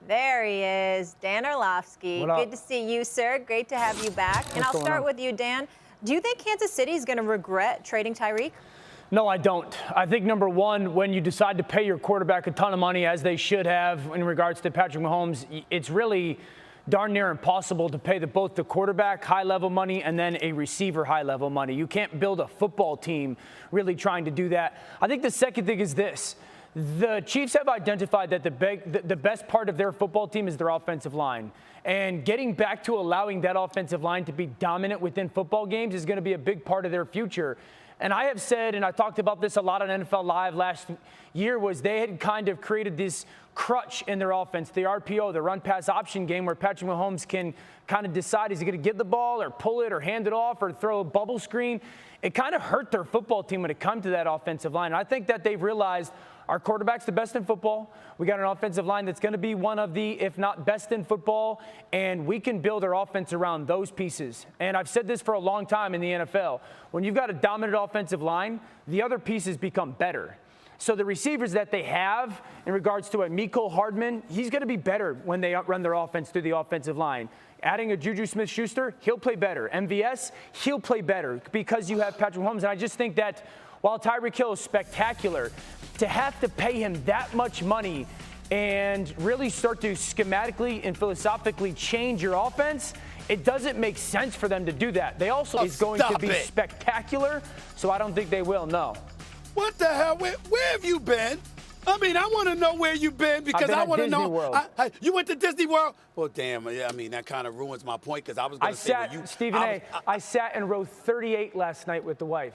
There he is, Dan Orlovsky. Good to see you, sir. Great to have you back. And I'll start with you, Dan. Do you think Kansas City is going to regret trading Tyreek? No, I don't. I think, number one, when you decide to pay your quarterback a ton of money, as they should have in regards to Patrick Mahomes, it's really darn near impossible to pay both the quarterback high-level money and then a receiver high-level money. You can't build a football team really trying to do that. I think the second thing is this. The Chiefs have identified that the best part of their football team is their offensive line. And getting back to allowing that offensive line to be dominant within football games is going to be a big part of their future. And I have said, and I talked about this a lot on NFL Live last year, was they had kind of created this crutch in their offense, the RPO, the run-pass option game, where Patrick Mahomes can kind of decide, is he going to get the ball or pull it or hand it off or throw a bubble screen? It kind of hurt their football team when it comes to that offensive line. And I think that they've realized our quarterback's the best in football. We got an offensive line that's going to be one of the, if not best in football, and we can build our offense around those pieces. And I've said this for a long time in the NFL. When you've got a dominant offensive line, the other pieces become better. So the receivers that they have in regards to a Mecole Hardman, he's going to be better when they run their offense through the offensive line. Adding a Juju Smith-Schuster, he'll play better. MVS, he'll play better because you have Patrick Mahomes. And I just think that while Tyreek Hill is spectacular, to have to pay him that much money and really start to schematically and philosophically change your offense, it doesn't make sense for them to do that. They also is going to be spectacular, so I don't think they will, no. What the hell? Where have you been? I mean, I want to know where you've been because I want to know. You went to Disney World? Well, damn. I mean, that kind of ruins my point because I was going to say, well, Stephen A., I sat in row 38 last night with the wife.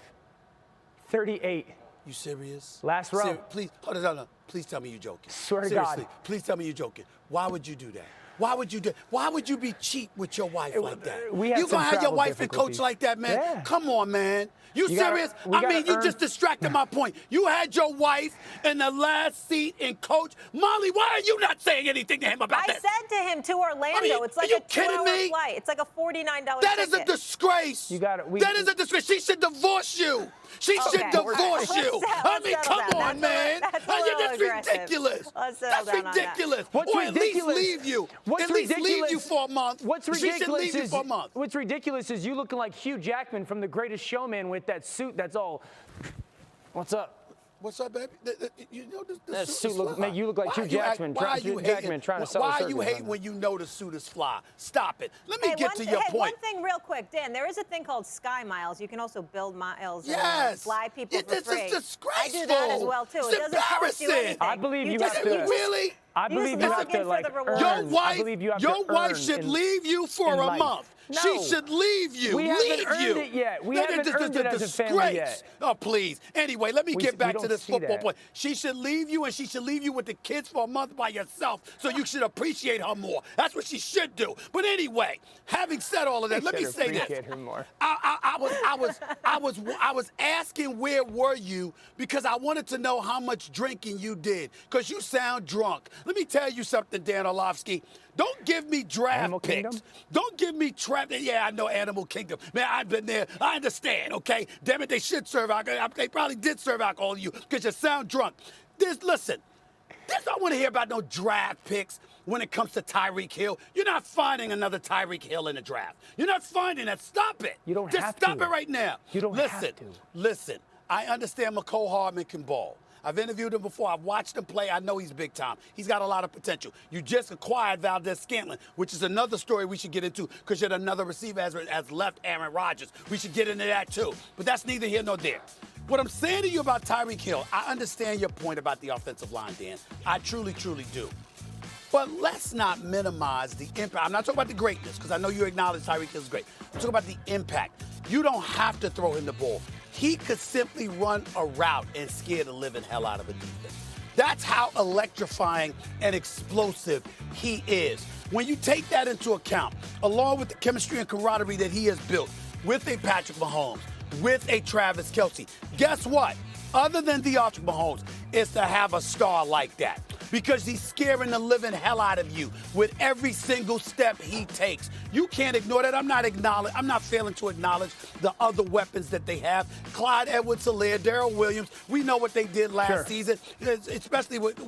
38. You serious? Last row. Please, hold on. Please tell me you're joking. Swear to Seriously, God. please tell me you're joking. Why would you do that? Why would you do? Why would you be cheap with your wife like that? You gonna have your wife and coach like that, man? Yeah. Come on, man. You serious? I mean, you just distracted my point. You had your wife in the last seat and coach. Molly, why are you not saying anything to him about that? I said to him to Orlando. It's like a 2-hour flight. It's like a $49 That is a disgrace. That is a disgrace. She should divorce you. She should divorce you. I mean, come on, man. That's ridiculous. That's ridiculous. What's or at ridiculous? least leave you. What's at least ridiculous? leave you for a month. What's ridiculous? She should leave you for a month. What's ridiculous is you looking like Hugh Jackman from The Greatest Showman with that suit that's all. What's up? What's up, baby? You know that suit make you look like Hugh Jackman. Trying to sell. Why are you hating when you know the suit is fly? Stop it. Let me get to your point. One thing real quick, Dan. There is a thing called Sky Miles. You can also build miles and fly people for free. It's disgraceful. I do that as well too. It's It doesn't cost you anything. I believe you have to. Really? I believe you have to like earn. Your wife should leave you for a month. No. She should leave you. We haven't earned it yet. We haven't earned it as a family yet. Oh, please. Anyway, let me get back to this football point. She should leave you, and she should leave you with the kids for a month by yourself, so you should appreciate her more. That's what she should do. But anyway, having said all of that, let me say this. I was asking where were you because I wanted to know how much drinking you did because you sound drunk. Let me tell you something, Dan Orlovsky. Don't give me draft picks. Don't give me trap. Yeah, I know Animal Kingdom. Man, I've been there. I understand, okay? Damn it, they should serve alcohol. They probably did serve alcohol to you because you sound drunk. Listen, I want to hear about no draft picks when it comes to Tyreek Hill. You're not finding another Tyreek Hill in the draft. You're not finding that. Stop it. You don't Just have stop to. it right now. You don't have to. Listen, I understand Mecole Hardman can ball. I've interviewed him before. I've watched him play. I know he's big time. He's got a lot of potential. You just acquired Valdez-Scantling, which is another story we should get into because yet another receiver has left Aaron Rodgers. We should get into that too. But that's neither here nor there. What I'm saying to you about Tyreek Hill, I understand your point about the offensive line, Dan. I truly, truly do. But let's not minimize the impact. I'm not talking about the greatness because I know you acknowledge Tyreek Hill is great. I'm talking about the impact. You don't have to throw him the ball. He could simply run a route and scare the living hell out of a defense. That's how electrifying and explosive he is. When you take that into account, along with the chemistry and camaraderie that he has built with a Patrick Mahomes, with a Travis Kelce, guess what? Other than the Patrick Mahomes, is to have a star like that. because he's scaring the living hell out of you with every single step he takes. You can't ignore that. I'm not failing to acknowledge the other weapons that they have. Clyde Edwards-Helaire, Darrell Williams. We know what they did last season, especially with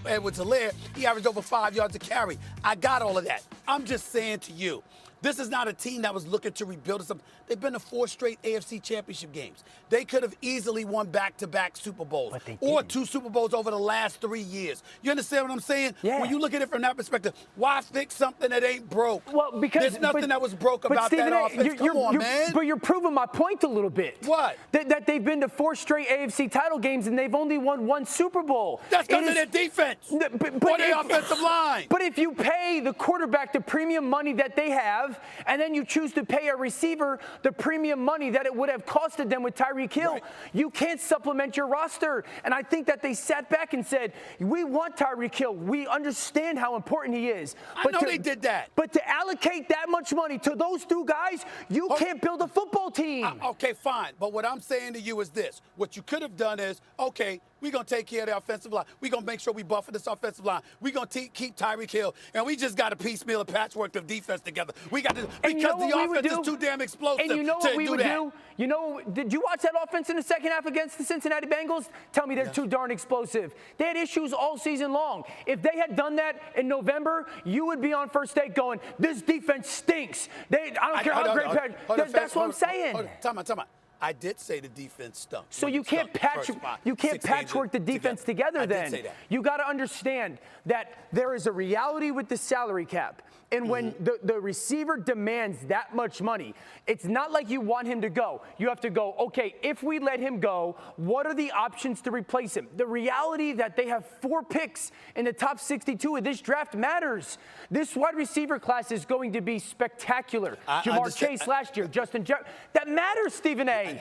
Edwards-Helaire. He averaged over 5 yards a carry. I got all of that. I'm just saying to you, this is not a team that was looking to rebuild something. They've been to 4 straight AFC championship games. They could have easily won back-to-back Super Bowls or 2 Super Bowls over the last 3 years. You understand what I'm saying? Yeah. When you look at it from that perspective, why fix something that ain't broke? Well, because there's nothing that was broke about Stephen that offense. Come on, man. But you're proving my point a little bit. What? That they've been to 4 straight AFC title games and they've only won 1 Super Bowl. That's because of their defense or their offensive line. But if you pay the quarterback the premium money that they have, and then you choose to pay a receiver the premium money that it would have costed them with Tyreek Hill, you can't supplement your roster. And I think that they sat back and said, we want Tyreek Hill. We understand how important he is. I know they did that. But to allocate that much money to those 2 guys, you can't build a football team. Okay, fine. But what I'm saying to you is this. What you could have done is, okay, we're going to take care of the offensive line. We're going to make sure we buffer this offensive line. We're going to keep Tyreek Hill. And we just got to piecemeal a patchwork of defense together. We got to, because the offense is too damn explosive. And you know what we would do? You know, did you watch that offense in the second half against the Cincinnati Bengals? Tell me they're too darn explosive. They had issues all season long. If they had done that in November, you would be on First Take going, this defense stinks. I don't care how great. That's what I'm saying. Time out. I did say the defense stunk. So you can't patchwork the defense together then. I did say that. You got to understand that there is a reality with the salary cap. And when the receiver demands that much money, it's not like you want him to go. You have to go, okay, if we let him go, what are the options to replace him? The reality that they have 4 picks in the top 62 of this draft matters. This wide receiver class is going to be spectacular. Jamar Chase last year, Justin Jefferson. That matters, Stephen A.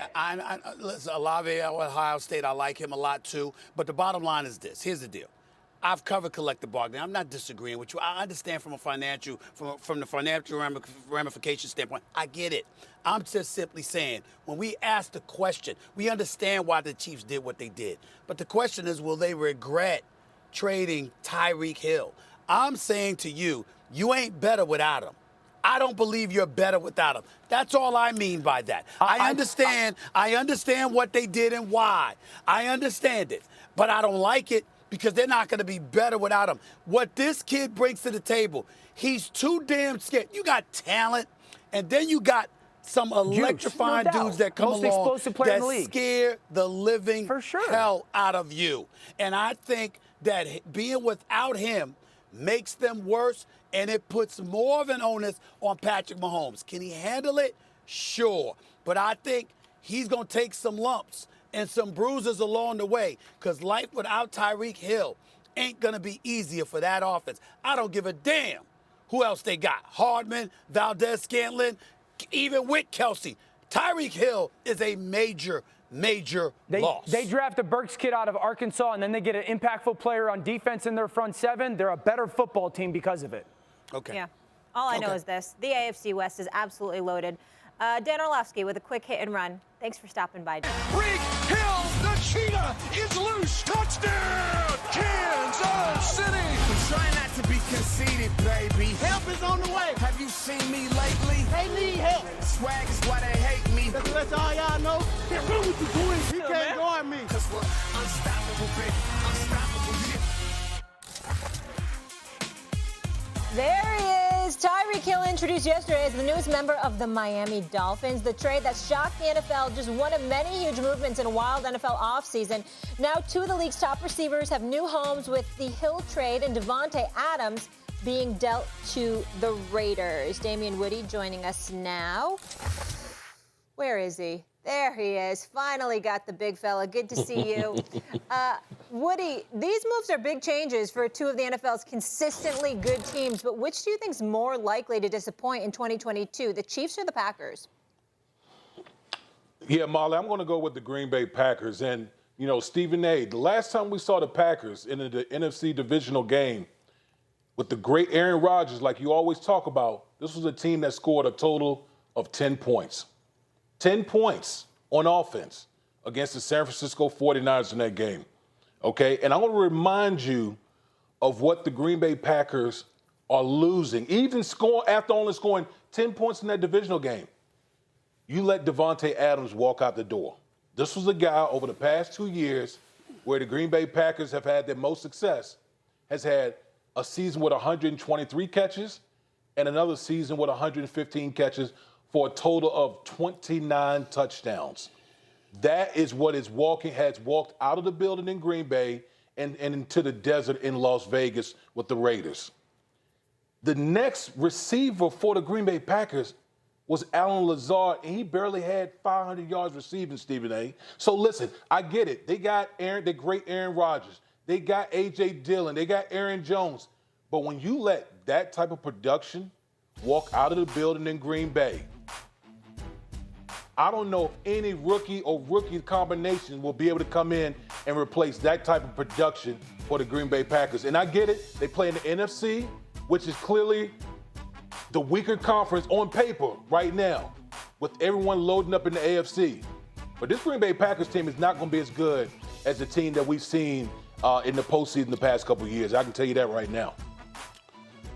Listen, Olave at Ohio State, I like him a lot too. But the bottom line is this. Here's the deal. I've covered collective bargaining. I'm not disagreeing with you. I understand from the financial ramification standpoint. I get it. I'm just simply saying, when we ask the question, we understand why the Chiefs did what they did. But the question is, will they regret trading Tyreek Hill? I'm saying to you, you ain't better without him. I don't believe you're better without him. That's all I mean by that. I understand what they did and why. I understand it. But I don't like it, because they're not going to be better without him. What this kid brings to the table, he's too damn scared. You got talent, and then you got some electrifying dudes that come along that scare the living hell out of you. And I think that being without him makes them worse, and it puts more of an onus on Patrick Mahomes. Can he handle it? Sure. But I think he's going to take some lumps and some bruises along the way, because life without Tyreek Hill ain't going to be easier for that offense. I don't give a damn who else they got. Hardman, Valdez-Scantling, even with Kelsey. Tyreek Hill is a major loss. They draft a Burks kid out of Arkansas, and then they get an impactful player on defense in their front 7. They're a better football team because of it. Okay. Yeah. All I know is this. The AFC West is absolutely loaded. Dan Orlovsky with a quick hit and run. Thanks for stopping by. Tyreek Hill, the cheetah, is loose. Touchdown, Kansas City. I'm trying not to be conceited, baby. Help is on the way. Have you seen me lately? They need help. Swag is why they hate me. That's all y'all know. Can't do what you're doing. He can't guard me. Cause we're unstoppable, baby. Unstoppable, yeah. There he is. Tyreek Hill introduced yesterday as the newest member of the Miami Dolphins. The trade that shocked the NFL, just one of many huge movements in a wild NFL offseason. Now 2 of the league's top receivers have new homes, with the Hill trade and Davante Adams being dealt to the Raiders. Damian Woody joining us now. Where is he? There he is. Finally got the big fella. Good to see you. Woody, these moves are big changes for 2 of the NFL's consistently good teams, but which do you think is more likely to disappoint in 2022, the Chiefs or the Packers? Yeah, Molly, I'm going to go with the Green Bay Packers. And, you know, Stephen A., the last time we saw the Packers in the NFC divisional game with the great Aaron Rodgers, like you always talk about, this was a team that scored a total of 10 points. 10 points on offense against the San Francisco 49ers in that game, okay? And I want to remind you of what the Green Bay Packers are losing, even after only scoring 10 points in that divisional game. You let Davante Adams walk out the door. This was a guy over the past 2 years where the Green Bay Packers have had their most success, has had a season with 123 catches and another season with 115 catches for a total of 29 touchdowns. That is what has walked out of the building in Green Bay and into the desert in Las Vegas with the Raiders. The next receiver for the Green Bay Packers was Alan Lazard, and he barely had 500 yards receiving, Stephen A. So listen, I get it. They got the great Aaron Rodgers. They got A.J. Dillon. They got Aaron Jones. But when you let that type of production walk out of the building in Green Bay, I don't know if any rookie or rookie combination will be able to come in and replace that type of production for the Green Bay Packers. And I get it. They play in the NFC, which is clearly the weaker conference on paper right now, with everyone loading up in the AFC. But this Green Bay Packers team is not going to be as good as the team that we've seen in the postseason the past couple of years. I can tell you that right now.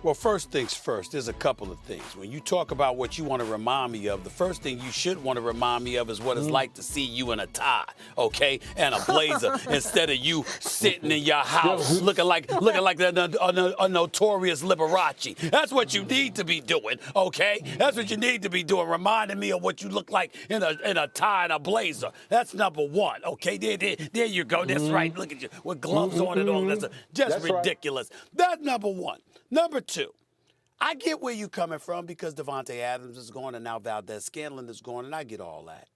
Well, first things first, there's a couple of things. When you talk about what you want to remind me of, the first thing you should want to remind me of is what it's like to see you in a tie, okay, and a blazer instead of you sitting in your house looking like a notorious Liberace. That's what you need to be doing, okay? That's what you need to be doing, reminding me of what you look like in a tie and a blazer. That's number one, okay? There you go. That's right. Look at you with gloves on and all. That's ridiculous. Right. That's number one. Number two, I get where you're coming from because Davante Adams is gone and now Valdez Scantling is gone, and I get all that.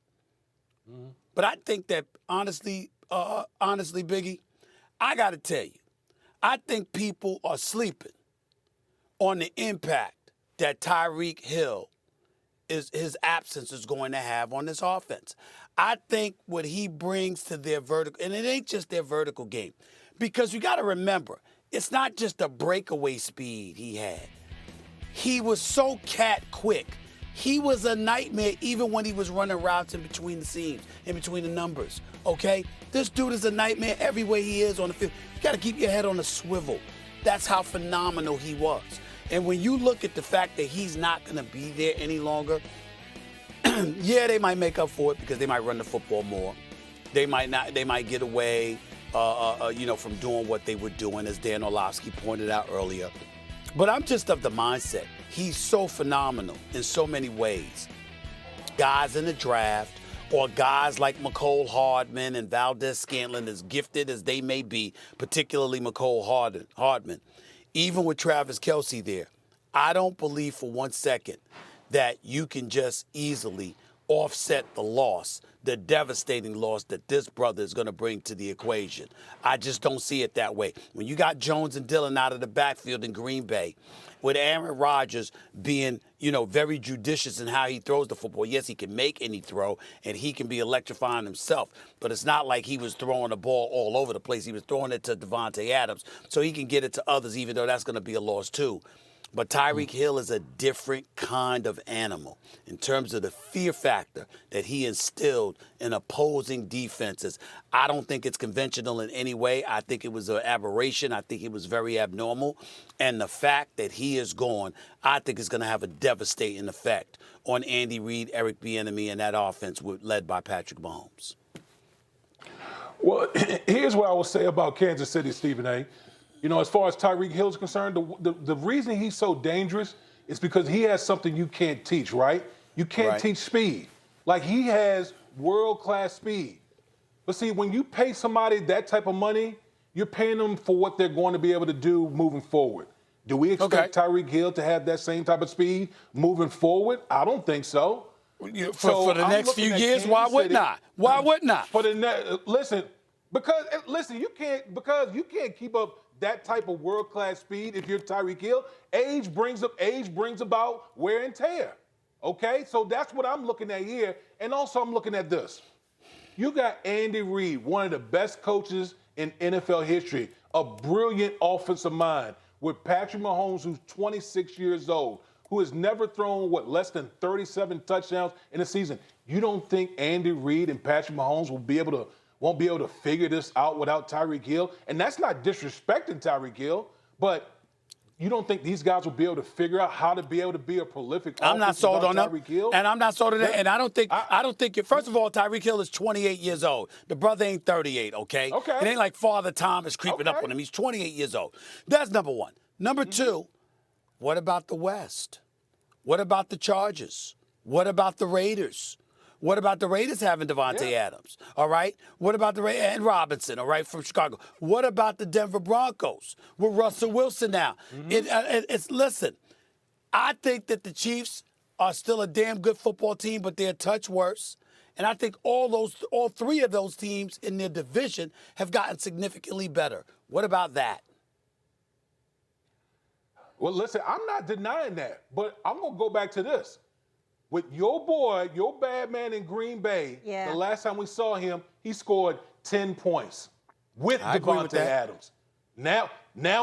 But I think that, honestly, Biggie, I got to tell you, I think people are sleeping on the impact that Tyreek Hill, his absence is going to have on this offense. I think what he brings to their vertical, and it ain't just their vertical game, because you got to remember, it's not just the breakaway speed he had. He was so cat quick. He was a nightmare even when he was running routes in between the seams, in between the numbers, okay? This dude is a nightmare everywhere he is on the field. You got to keep your head on a swivel. That's how phenomenal he was. And when you look at the fact that he's not going to be there any longer, yeah, they might make up for it because they might run the football more. They might not. They might get away from doing what they were doing, as Dan Orlovsky pointed out earlier. But I'm just of the mindset. He's so phenomenal in so many ways. Guys in the draft, or guys like Mecole Hardman and Valdez Scantling, as gifted as they may be, particularly Mecole Hardman, even with Travis Kelce there, I don't believe for 1 second that you can just easily offset the loss, the devastating loss that this brother is going to bring to the equation. I just don't see it that way. When you got Jones and Dillon out of the backfield in Green Bay, with Aaron Rodgers being, very judicious in how he throws the football. Yes, he can make any throw, and he can be electrifying himself, but it's not like he was throwing the ball all over the place. He was throwing it to Davante Adams, so he can get it to others, even though that's going to be a loss too. But Tyreek Hill is a different kind of animal in terms of the fear factor that he instilled in opposing defenses. I don't think it's conventional in any way. I think it was an aberration. I think it was very abnormal. And the fact that he is gone, I think is going to have a devastating effect on Andy Reid, Eric Bieniemy, and that offense led by Patrick Mahomes. Well, here's what I will say about Kansas City, Stephen A. As far as Tyreek Hill is concerned, the reason he's so dangerous is because he has something you can't teach, right? You can't teach speed. Like, he has world-class speed. But see, when you pay somebody that type of money, you're paying them for what they're going to be able to do moving forward. Do we expect Tyreek Hill to have that same type of speed moving forward? I don't think so. For the next few years, why would not? Why would not? Listen, you can't keep up that type of world-class speed if you're Tyreek Hill. Age brings about wear and tear. Okay? So that's what I'm looking at here. And also I'm looking at this. You got Andy Reid, one of the best coaches in NFL history, a brilliant offensive mind, with Patrick Mahomes, who's 26 years old, who has never thrown, less than 37 touchdowns in a season. You don't think Andy Reid and Patrick Mahomes won't be able to figure this out without Tyreek Hill? And that's not disrespecting Tyreek Hill. But you don't think these guys will be able to figure out how to be able to be a prolific I'm not sold on that. Tyreek Hill? And I'm not sold on that. And I don't think first of all, Tyreek Hill is 28 years old. The brother ain't 38, okay? Okay. It ain't like Father Time is creeping up on him. He's 28 years old. That's number one. Number two, what about the West? What about the Chargers? What about the Raiders? What about the Raiders having Davante Adams? All right. What about the and Robinson? All right, from Chicago. What about the Denver Broncos with Russell Wilson now? Listen. I think that the Chiefs are still a damn good football team, but they're a touch worse. And I think all three of those teams in their division have gotten significantly better. What about that? Well, listen, I'm not denying that, but I'm going to go back to this. With your boy, your bad man in Green Bay, the last time we saw him, he scored 10 points with Davante Adams. Now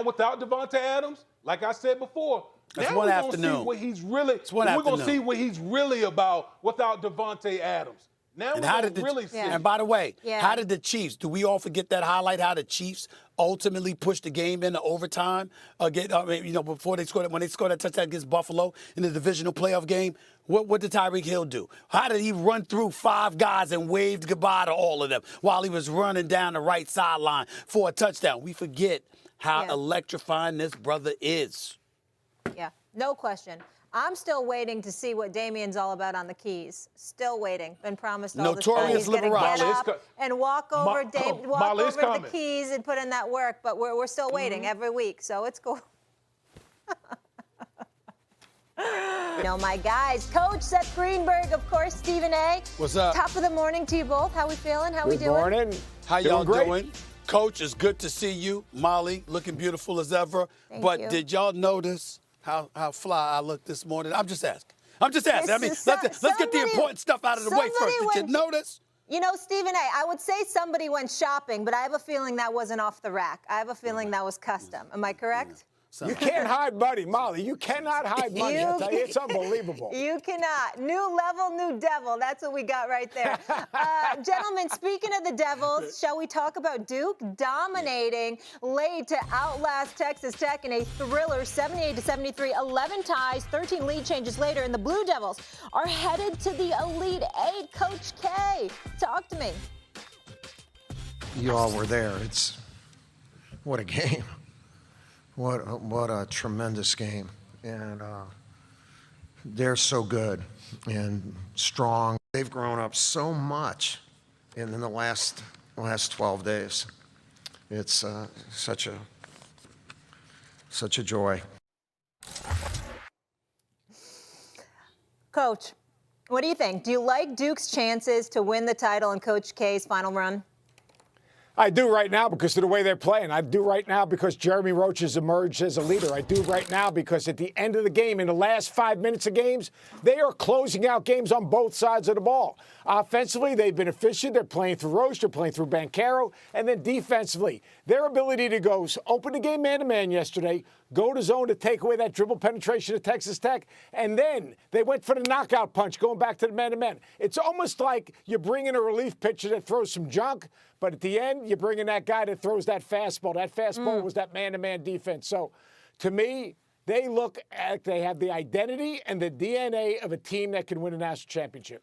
without Davante Adams, like I said before, that's now one we're afternoon. Gonna see what he's really. We're going to see what he's really about without Davante Adams. Now and we're going to really see. And by the way, how did the Chiefs, do we all forget that highlight, how the Chiefs ultimately pushed the game into overtime before they scored, when they scored that touchdown against Buffalo in the divisional playoff game? What did Tyreek Hill do? How did he run through 5 guys and waved goodbye to all of them while he was running down the right sideline for a touchdown? We forget how electrifying this brother is. Yeah, no question. I'm still waiting to see what Damien's all about on the keys. Still waiting. Been promised all this time. Notorious He's going to liberal. get up and walk over, to the keys and put in that work, but we're still waiting every week, so it's cool. My guys. Coach Seth Greenberg, of course, Stephen A. What's up? Top of the morning to you both. How we feeling? How we doing? Good morning. How y'all doing? Coach, it's good to see you. Molly, looking beautiful as ever. Thank you. Did y'all notice how fly I looked this morning? I'm just asking. I mean, let's get the important stuff out of the way first. Did you notice? Stephen A., I would say somebody went shopping, but I have a feeling that wasn't off the rack. I have a feeling that was custom. Am I correct? You can't hide money, Molly. You cannot hide money. I tell you, it's unbelievable. You cannot. New level, new devil. That's what we got right there. Gentlemen, speaking of the Devils, shall we talk about Duke dominating late to outlast Texas Tech in a thriller, 78-73, 11 ties, 13 lead changes later, and the Blue Devils are headed to the Elite Eight. Coach K, talk to me. You all were there. What a game. What a tremendous game. And they're so good and strong. They've grown up so much in the last 12 days. It's such a joy. Coach, what do you think? Do you like Duke's chances to win the title in Coach K's final run? I do right now because of the way they're playing. I do right now because Jeremy Roach has emerged as a leader. I do right now because at the end of the game, in the last 5 minutes of games, they are closing out games on both sides of the ball. Offensively, they've been efficient. They're playing through Roach. They're playing through Banchero. And then defensively, their ability to go open the game man-to-man yesterday, go to zone to take away that dribble penetration of Texas Tech, and then they went for the knockout punch going back to the man-to-man. It's almost like you bring in a relief pitcher that throws some junk, but at the end, you bring in that guy that throws that fastball. That fastball was that man-to-man defense. So, to me, they look like they have the identity and the DNA of a team that can win a national championship.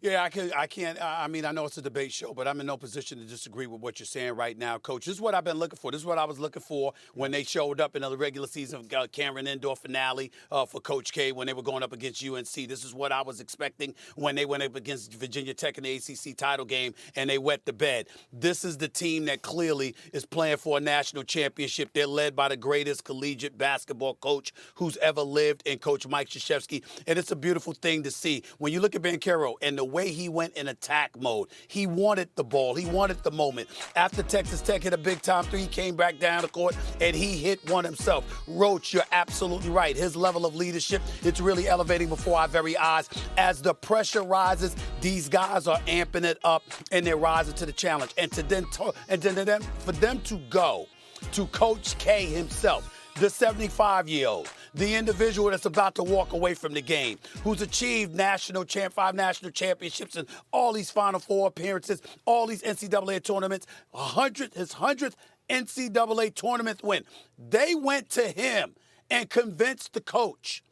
Yeah, I can't. I mean, I know it's a debate show, but I'm in no position to disagree with what you're saying right now, Coach. This is what I've been looking for. This is what I was looking for when they showed up in the regular season Cameron Indoor finale for Coach K when they were going up against UNC. This is what I was expecting when they went up against Virginia Tech in the ACC title game and they wet the bed. This is the team that clearly is playing for a national championship. They're led by the greatest collegiate basketball coach who's ever lived in Coach Mike Krzyzewski, and it's a beautiful thing to see. When you look at Banchero and the way he went in attack mode. He wanted the ball. He wanted the moment. After Texas Tech hit a big-time three, he came back down the court, and he hit one himself. Roach, you're absolutely right. His level of leadership, it's really elevating before our very eyes. As the pressure rises, these guys are amping it up, and they're rising to the challenge. And for them to go to Coach K himself, the 75-year-old, the individual that's about to walk away from the game, who's achieved 5 national championships and all these Final Four appearances, all these NCAA tournaments, his 100th NCAA tournament win. They went to him and convinced the coach,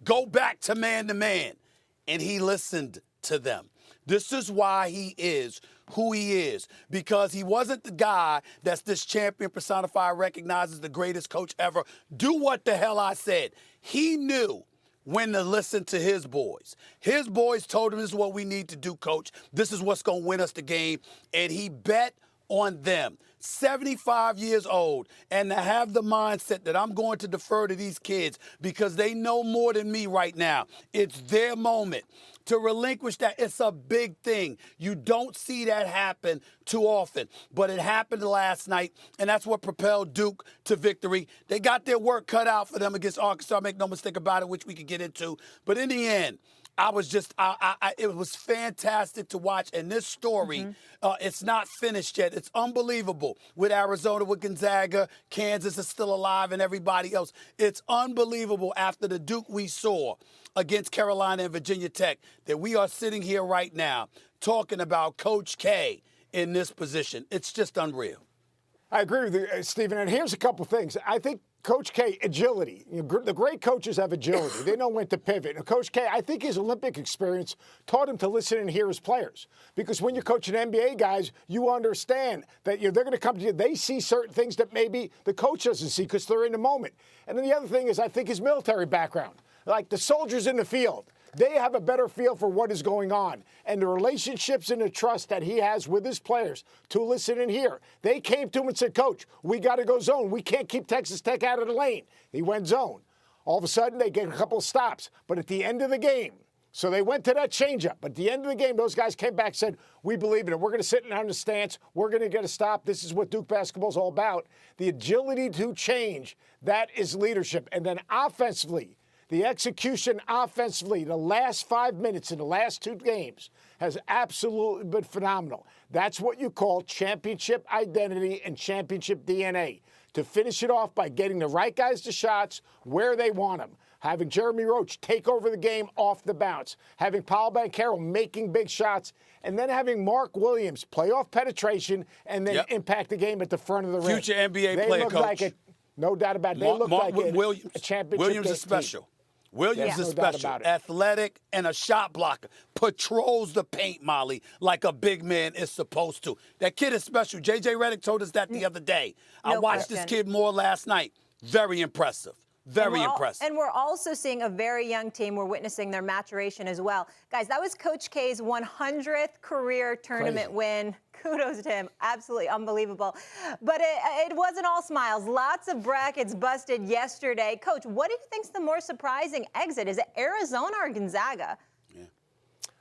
go back to man, and he listened to them. This is why he is who he is, because he wasn't the guy that's this champion personified, recognized as the greatest coach ever. Do what the hell I said. He knew when to listen to his boys. His boys told him, this is what we need to do, coach. This is what's going to win us the game. And he bet on them. 75 years old, and to have the mindset that I'm going to defer to these kids because they know more than me right now. It's their moment. To relinquish that, it's a big thing. You don't see that happen too often, but it happened last night, and that's what propelled Duke to victory. They got their work cut out for them against Arkansas, make no mistake about it, which we could get into. But in the end, it was fantastic to watch. And this story, it's not finished yet. It's unbelievable with Arizona, with Gonzaga, Kansas is still alive, and everybody else. It's unbelievable after the Duke we saw against Carolina and Virginia Tech that we are sitting here right now talking about Coach K in this position. It's just unreal. I agree with you, Stephen. And here's a couple things. I think Coach K, agility. The great coaches have agility. They know when to pivot. And Coach K, I think his Olympic experience taught him to listen and hear his players. Because when you're coaching NBA guys, you understand that they're going to come to you. They see certain things that maybe the coach doesn't see because they're in the moment. And then the other thing is, I think his military background. Like the soldiers in the field, they have a better feel for what is going on. And the relationships and the trust that he has with his players to listen and hear. They came to him and said, Coach, we got to go zone. We can't keep Texas Tech out of the lane. He went zone. All of a sudden, they get a couple of stops. But at the end of the game, so they went to that changeup. But at the end of the game, those guys came back and said, we believe in it. We're going to sit down in the stance. We're going to get a stop. This is what Duke basketball is all about. The agility to change, that is leadership. And then offensively, the execution offensively, the last 5 minutes in the last two games has absolutely been phenomenal. That's what you call championship identity and championship DNA. To finish it off by getting the right guys to shots where they want them. Having Jeremy Roach take over the game off the bounce. Having Paolo Banchero making big shots. And then having Mark Williams play off penetration and then impact the game at the front of the rim. Future NBA player, coach. No doubt about it. They look like a championship Williams is special. Team. Williams is special, athletic, and a shot blocker. Patrols the paint, Molly, like a big man is supposed to. That kid is special. J.J. Redick told us that the other day. I watched this kid more last night. Very impressive. Very impressive. And we're also seeing a very young team. We're witnessing their maturation as well. Guys, that was Coach K's 100th career tournament win. Kudos to him. Absolutely unbelievable. But it wasn't all smiles. Lots of brackets busted yesterday. Coach, what do you think's the more surprising exit? Is it Arizona or Gonzaga?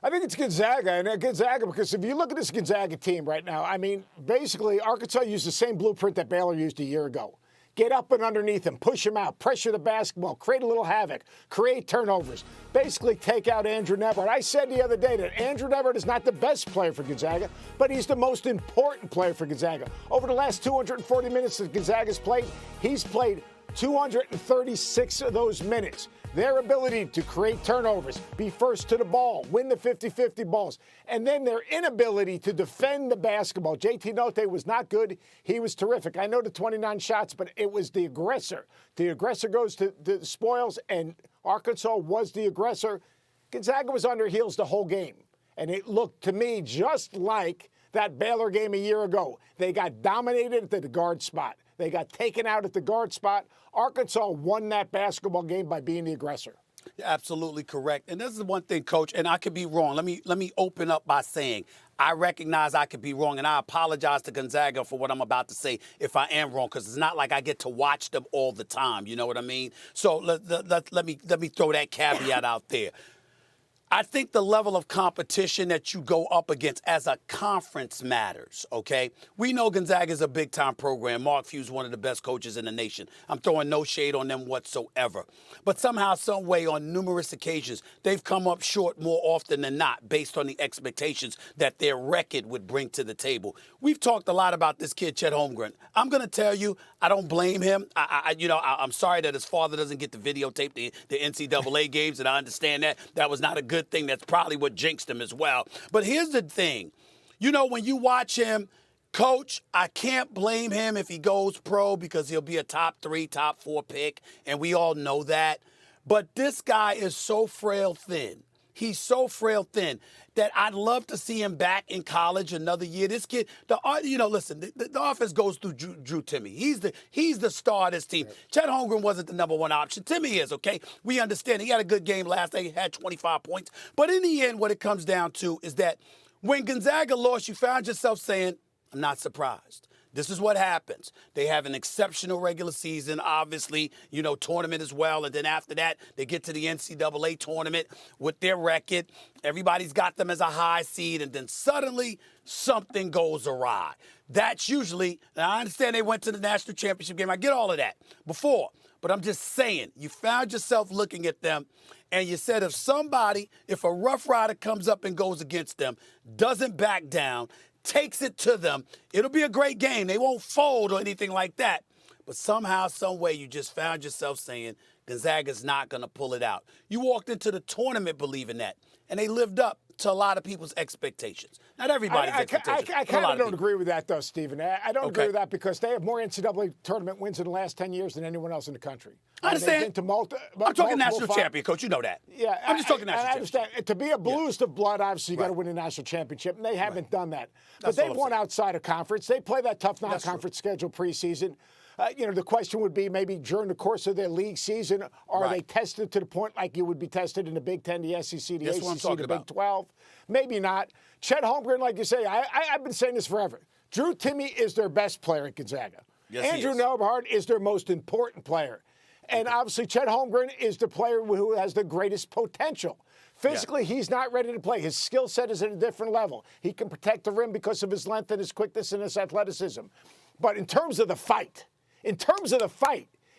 I think it's Gonzaga, and Gonzaga, because if you look at this Gonzaga team right now, I mean, basically, Arkansas used the same blueprint that Baylor used a year ago. Get up and underneath him, push him out, pressure the basketball, create a little havoc, create turnovers, basically take out Andrew Neville. And I said the other day that Andrew Neville is not the best player for Gonzaga, but he's the most important player for Gonzaga. Over the last 240 minutes that Gonzaga's played, he's played 236 of those minutes. Their ability to create turnovers, be first to the ball, win the 50-50 balls, and then their inability to defend the basketball. JT Notte was not good. He was terrific. I know the 29 shots, but it was the aggressor. The aggressor goes to the spoils, and Arkansas was the aggressor. Gonzaga was on their heels the whole game, and it looked to me just like that Baylor game a year ago. They got dominated at the guard spot. They got taken out at the guard spot. Arkansas won that basketball game by being the aggressor. You're absolutely correct. And this is one thing, Coach, and I could be wrong. Let me open up by saying I recognize I could be wrong, and I apologize to Gonzaga for what I'm about to say if I am wrong, because it's not like I get to watch them all the time. You know what I mean? So let me throw that caveat out there. I think the level of competition that you go up against as a conference matters, okay? We know Gonzaga is a big-time program. Mark Few is one of the best coaches in the nation. I'm throwing no shade on them whatsoever. But somehow, some way, on numerous occasions, they've come up short more often than not based on the expectations that their record would bring to the table. We've talked a lot about this kid, Chet Holmgren. I'm going to tell you, I don't blame him. I'm sorry that his father doesn't get to videotape the NCAA games, and I understand that. That was not a good thing. That's probably what jinxed him as well. But here's the thing. You know, when you watch him, Coach, I can't blame him if he goes pro because he'll be a top 3, top 4 pick, and we all know that. But this guy is so frail thin. He's so frail thin that I'd love to see him back in college another year. This kid, listen, the offense goes through Drew Timme. He's the star of this team. Chet Holmgren wasn't the number one option. Timme is, okay? We understand. He had a good game last night. He had 25 points. But in the end, what it comes down to is that when Gonzaga lost, you found yourself saying, I'm not surprised. This is what happens. They have an exceptional regular season, obviously, tournament as well. And then after that, they get to the NCAA tournament with their record. Everybody's got them as a high seed. And then suddenly something goes awry. That's usually, now I understand they went to the national championship game. I get all of that before. But I'm just saying, you found yourself looking at them and you said if a Rough Rider comes up and goes against them, doesn't back down, takes it to them, it'll be a great game. They won't fold or anything like that. But somehow, some way, you just found yourself saying Gonzaga's not going to pull it out. You walked into the tournament believing that, and they lived up to a lot of people's expectations. Not everybody's expectations. I kind of don't agree with that, though, Stephen. I don't agree with that because they have more NCAA tournament wins in the last 10 years than anyone else in the country. I understand. I'm talking national champion, Coach. You know that. Yeah, I'm just talking national championship. I understand. To be a Blues of blood, obviously, you got to win a national championship, and they haven't done that. But they've won outside of conference. They play that tough non-conference schedule preseason. The question would be maybe during the course of their league season, are they tested to the point like you would be tested in the Big Ten, the SEC, the ACC, the Big 12? Maybe not. Chet Holmgren, like you say, I've been saying this forever. Drew Timme is their best player at Gonzaga. Yes, Andrew Nebhard is their most important player. And obviously, Chet Holmgren is the player who has the greatest potential. Physically, he's not ready to play. His skill set is at a different level. He can protect the rim because of his length and his quickness and his athleticism. But in terms of the fight,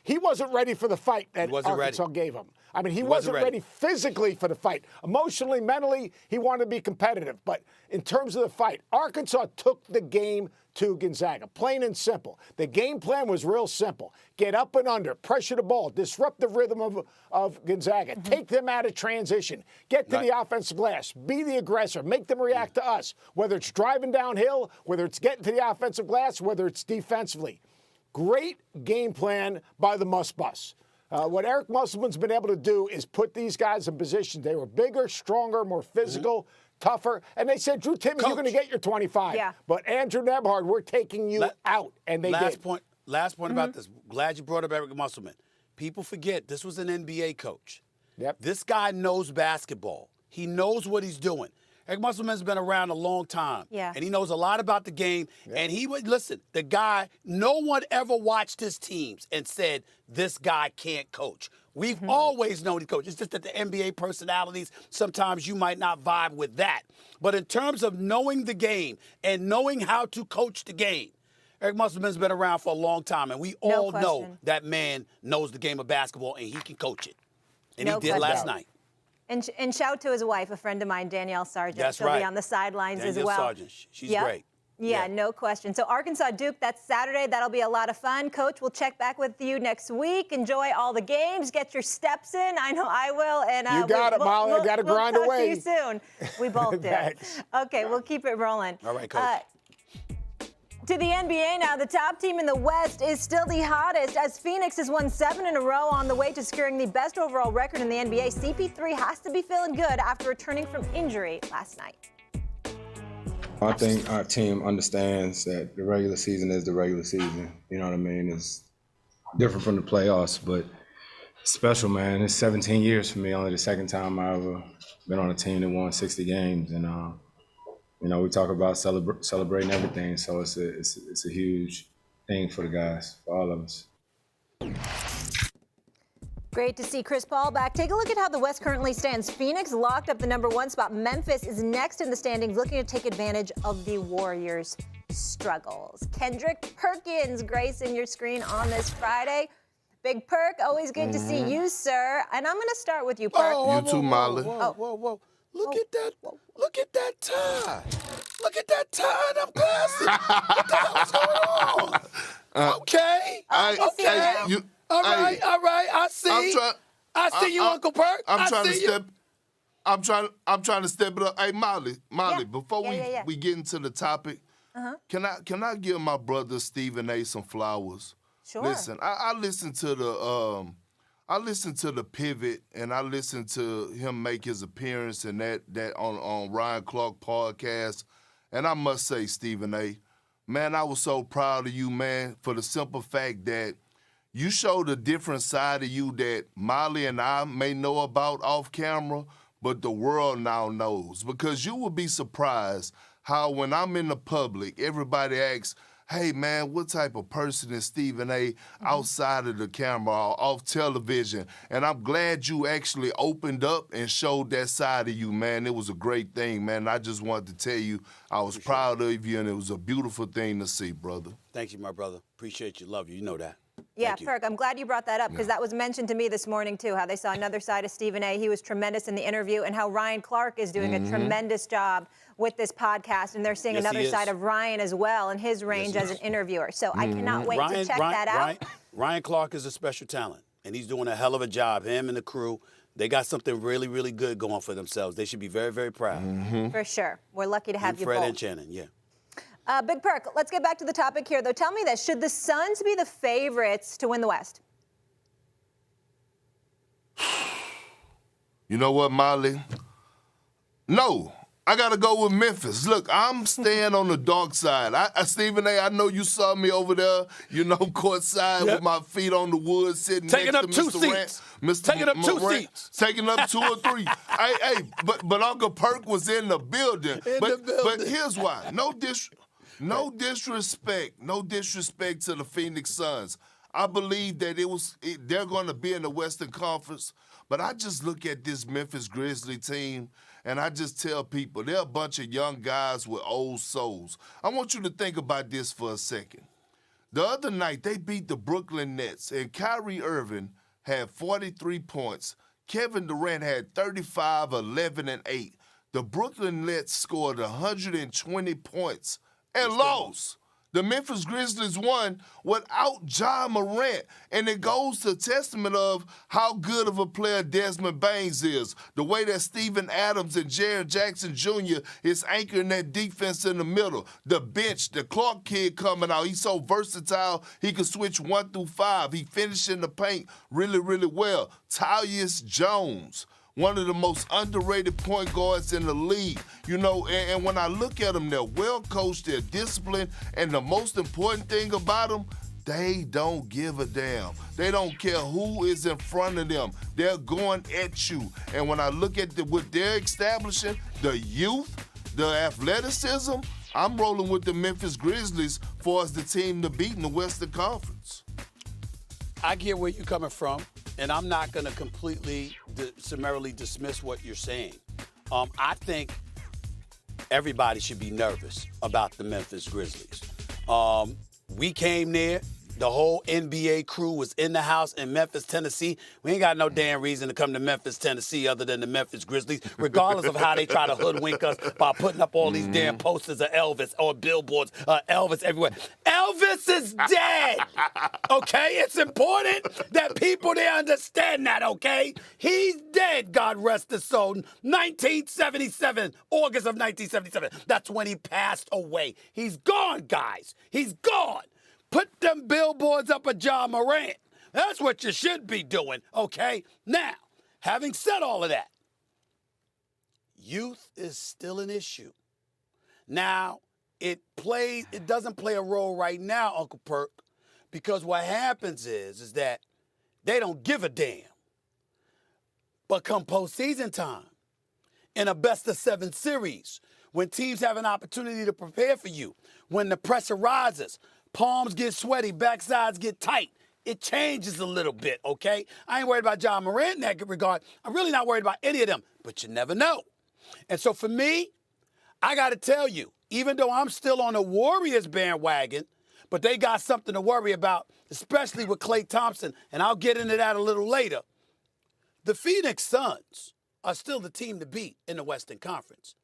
he wasn't ready for the fight that Arkansas gave him. I mean, he wasn't ready physically for the fight. Emotionally, mentally, he wanted to be competitive. But in terms of the fight, Arkansas took the game to Gonzaga, plain and simple. The game plan was real simple. Get up and under, pressure the ball, disrupt the rhythm of Gonzaga, take them out of transition, get to the offensive glass, be the aggressor, make them react to us, whether it's driving downhill, whether it's getting to the offensive glass, whether it's defensively. Great game plan by the Muss Bus. What Eric Musselman's been able to do is put these guys in position. They were bigger, stronger, more physical, tougher. And they said, Drew Timme, you're going to get your 25. Yeah. But Andrew Nebhard, we're taking you out. And they did. Last point about this. Glad you brought up Eric Musselman. People forget this was an NBA coach. Yep. This guy knows basketball. He knows what he's doing. Eric Musselman's been around a long time. Yeah. And he knows a lot about the game. Yeah. And he would, listen, the guy, no one ever watched his teams and said, this guy can't coach. We've always known he coaches. It's just that the NBA personalities, sometimes you might not vibe with that. But in terms of knowing the game and knowing how to coach the game, Eric Musselman's been around for a long time. And we all know that man knows the game of basketball and he can coach it. And he did last night. And shout to his wife, a friend of mine, Danielle Sargent. That's She'll be on the sidelines as well. Danielle Sargent, she's great. Yeah, no question. So Arkansas Duke, that's Saturday. That'll be a lot of fun. Coach, we'll check back with you next week. Enjoy all the games. Get your steps in. I know I will. And you got it, Molly. I got to grind away. We'll talk to you soon. We both do. Okay, we'll keep it rolling. All right, Coach. To the NBA now, the top team in the West is still the hottest as Phoenix has won 7 in a row on the way to securing the best overall record in the NBA. CP3 has to be feeling good after returning from injury last night. I think our team understands that the regular season is the regular season. You know what I mean? It's different from the playoffs, but it's special, man. It's 17 years for me, only the second time I ever been on a team that won 60 games. And, you know, we talk about celebrating everything, so it's a huge thing for the guys, for all of us. Great to see Chris Paul back. Take a look at how the West currently stands. Phoenix locked up the #1 spot. Memphis is next in the standings, looking to take advantage of the Warriors' struggles. Kendrick Perkins gracing your screen on this Friday. Big Perk, always good to see you, sir. And I'm going to start with you, Perk. You too, Molly. Whoa. Look at that. Look at that tie. Look at that tie and them glasses. What the hell's going on? Okay. All right. I see. I see you, Uncle Perk. I'm trying to step it up. Hey, Molly, before we get into the topic, Can I give my brother Stephen A. some flowers? Sure. Listen, I listened to the pivot, and I listened to him make his appearance and that on Ryan Clark podcast, and I must say, Stephen A., man, I was so proud of you, man, for the simple fact that you showed a different side of you that Molly and I may know about off camera, but the world now knows. Because you will be surprised how when I'm in the public, everybody asks, hey, man, what type of person is Stephen A. outside of the camera or off television? And I'm glad you actually opened up and showed that side of you, man. It was a great thing, man. I just wanted to tell you I was proud of you, and it was a beautiful thing to see, brother. Thank you, my brother. Appreciate you. Love you. You know that. Yeah, Perk, I'm glad you brought that up because that was mentioned to me this morning, too, how they saw another side of Stephen A. He was tremendous in the interview, and how Ryan Clark is doing a tremendous job with this podcast, and they're seeing another side of Ryan as well and his range as an interviewer. So I cannot wait to check that out. Ryan Clark is a special talent, and he's doing a hell of a job. Him and the crew, they got something really, really good going for themselves. They should be very, very proud. For sure. We're lucky to have you Fred both. and Shannon, yeah. Big Perk, let's get back to the topic here, though. Tell me this. Should the Suns be the favorites to win the West? You know what, Molly? No. I got to go with Memphis. Look, I'm staying on the dark side. Stephen A., I know you saw me over there, courtside with my feet on the wood sitting Taking next up to two Mr. seats. Mr. Taking up two Morant, seats. Taking up 2 or 3. But Uncle Perk was in the building. But here's why. No disrespect to the Phoenix Suns. I believe that they're going to be in the Western Conference, but I just look at this Memphis Grizzlies team, and I just tell people they're a bunch of young guys with old souls. I want you to think about this for a second. The other night, they beat the Brooklyn Nets, and Kyrie Irving had 43 points. Kevin Durant had 35, 11, and 8. The Brooklyn Nets scored 120 points and lost. The Memphis Grizzlies won without Ja Morant, and it goes to testament of how good of a player Desmond Baines is. The way that Steven Adams and Jaren Jackson Jr. is anchoring that defense in the middle. The bench, the Clark kid coming out, he's so versatile, he can switch 1 through 5. He finished in the paint really, really well. Tyus Jones, one of the most underrated point guards in the league, and when I look at them, they're well coached, they're disciplined, and the most important thing about them, they don't give a damn. They don't care who is in front of them. They're going at you. And when I look at what they're establishing, the youth, the athleticism, I'm rolling with the Memphis Grizzlies for as the team to beat in the Western Conference. I get where you're coming from, and I'm not going to completely summarily dismiss what you're saying. I think everybody should be nervous about the Memphis Grizzlies. We came there. The whole NBA crew was in the house in Memphis, Tennessee. We ain't got no damn reason to come to Memphis, Tennessee other than the Memphis Grizzlies, regardless of how they try to hoodwink us by putting up all these damn posters of Elvis or billboards, Elvis everywhere. Elvis is dead, okay? It's important that people there understand that, okay? He's dead, God rest his soul. 1977, August of 1977. That's when he passed away. He's gone, guys. He's gone. Put them billboards up at Ja Morant. That's what you should be doing, okay? Now, having said all of that, youth is still an issue. Now, it doesn't play a role right now, Uncle Perk, because what happens is that they don't give a damn. But come postseason time, in a best-of-7 series, when teams have an opportunity to prepare for you, when the pressure rises, palms get sweaty, backsides get tight. It changes a little bit, okay? I ain't worried about Ja Morant in that regard. I'm really not worried about any of them, but you never know. And so for me, I got to tell you, even though I'm still on the Warriors bandwagon, but they got something to worry about, especially with Klay Thompson, and I'll get into that a little later. The Phoenix Suns are still the team to beat in the Western Conference.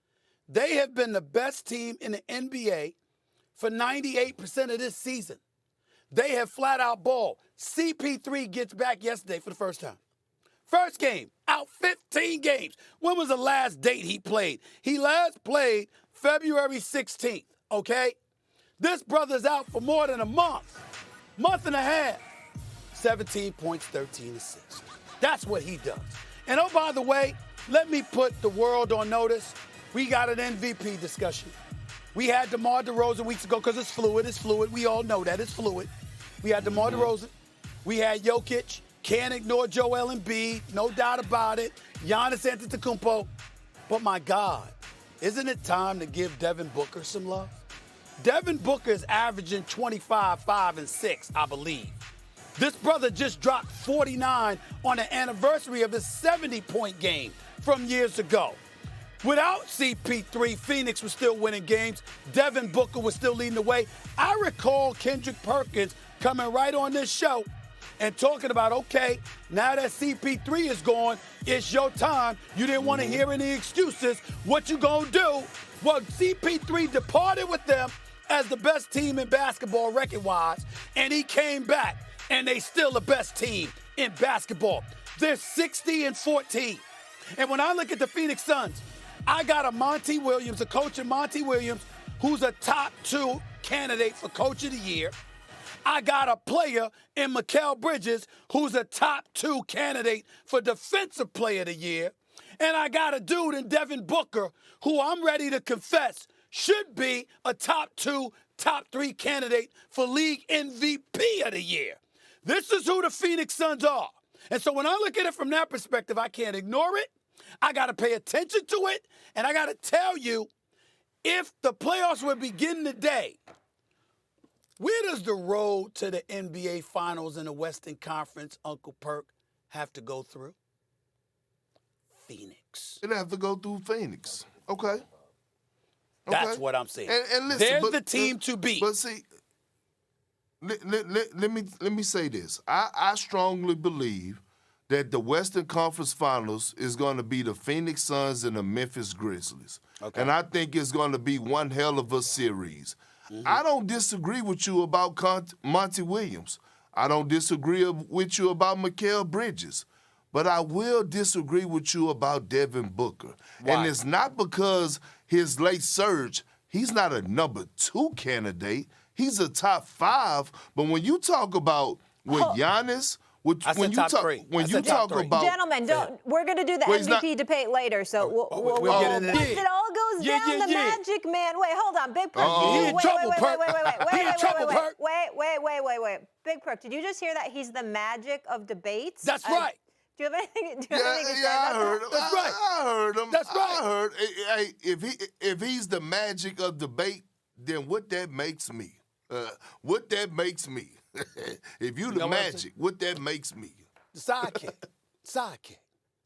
They have been the best team in the NBA for 98% of this season. They have flat out balled. CP3 gets back yesterday for the first time. First game, out 15 games. When was the last date he played? He last played February 16th, okay? This brother's out for more than a month and a half. 17 points, 13 assists. That's what he does. And oh, by the way, let me put the world on notice. We got an MVP discussion. We had DeMar DeRozan weeks ago because it's fluid. We all know that. It's fluid. We had DeMar DeRozan. We had Jokic. Can't ignore Joel Embiid. No doubt about it. Giannis Antetokounmpo. But my God, isn't it time to give Devin Booker some love? Devin Booker is averaging 25, 5, and 6, I believe. This brother just dropped 49 on the anniversary of his 70-point game from years ago. Without CP3, Phoenix was still winning games. Devin Booker was still leading the way. I recall Kendrick Perkins coming right on this show and talking about, okay, now that CP3 is gone, it's your time. You didn't want to hear any excuses. What you gonna do? Well, CP3 departed with them as the best team in basketball record-wise, and he came back, and they still the best team in basketball. They're 60-14. And when I look at the Phoenix Suns, I got a coach in Monty Williams, who's a top 2 candidate for Coach of the Year. I got a player in Mikal Bridges, who's a top 2 candidate for Defensive Player of the Year. And I got a dude in Devin Booker, who I'm ready to confess should be a top 2, top 3 candidate for League MVP of the Year. This is who the Phoenix Suns are. And so when I look at it from that perspective, I can't ignore it. I got to pay attention to it. And I got to tell you, if the playoffs would begin today, where does the road to the NBA Finals in the Western Conference, Uncle Perk, have to go through? Phoenix. It have to go through Phoenix. Okay. That's what I'm saying. And listen, they're the team to beat. But see, let me say this. I strongly believe that the Western Conference Finals is going to be the Phoenix Suns and the Memphis Grizzlies. Okay. And I think it's going to be one hell of a series. Mm-hmm. I don't disagree with you about Monty Williams. I don't disagree with you about Mikal Bridges. But I will disagree with you about Devin Booker. Why? And it's not because his late surge, he's not a number 2 candidate. He's a top 5. But when you talk about with Giannis, when you talk about gentlemen, we're going to do the MVP debate later, so we'll get into it. It all goes down the Magic Man. Wait, hold on, Big Perk. Wait. Big Perk, did you just hear that he's the Magic of debates? That's right. Do you have anything to say I heard him. That's right. I heard him. That's right. I heard. Hey, if he's the Magic of debate, then what that makes me? What that makes me? If you the Magic, what that makes me? The sidekick.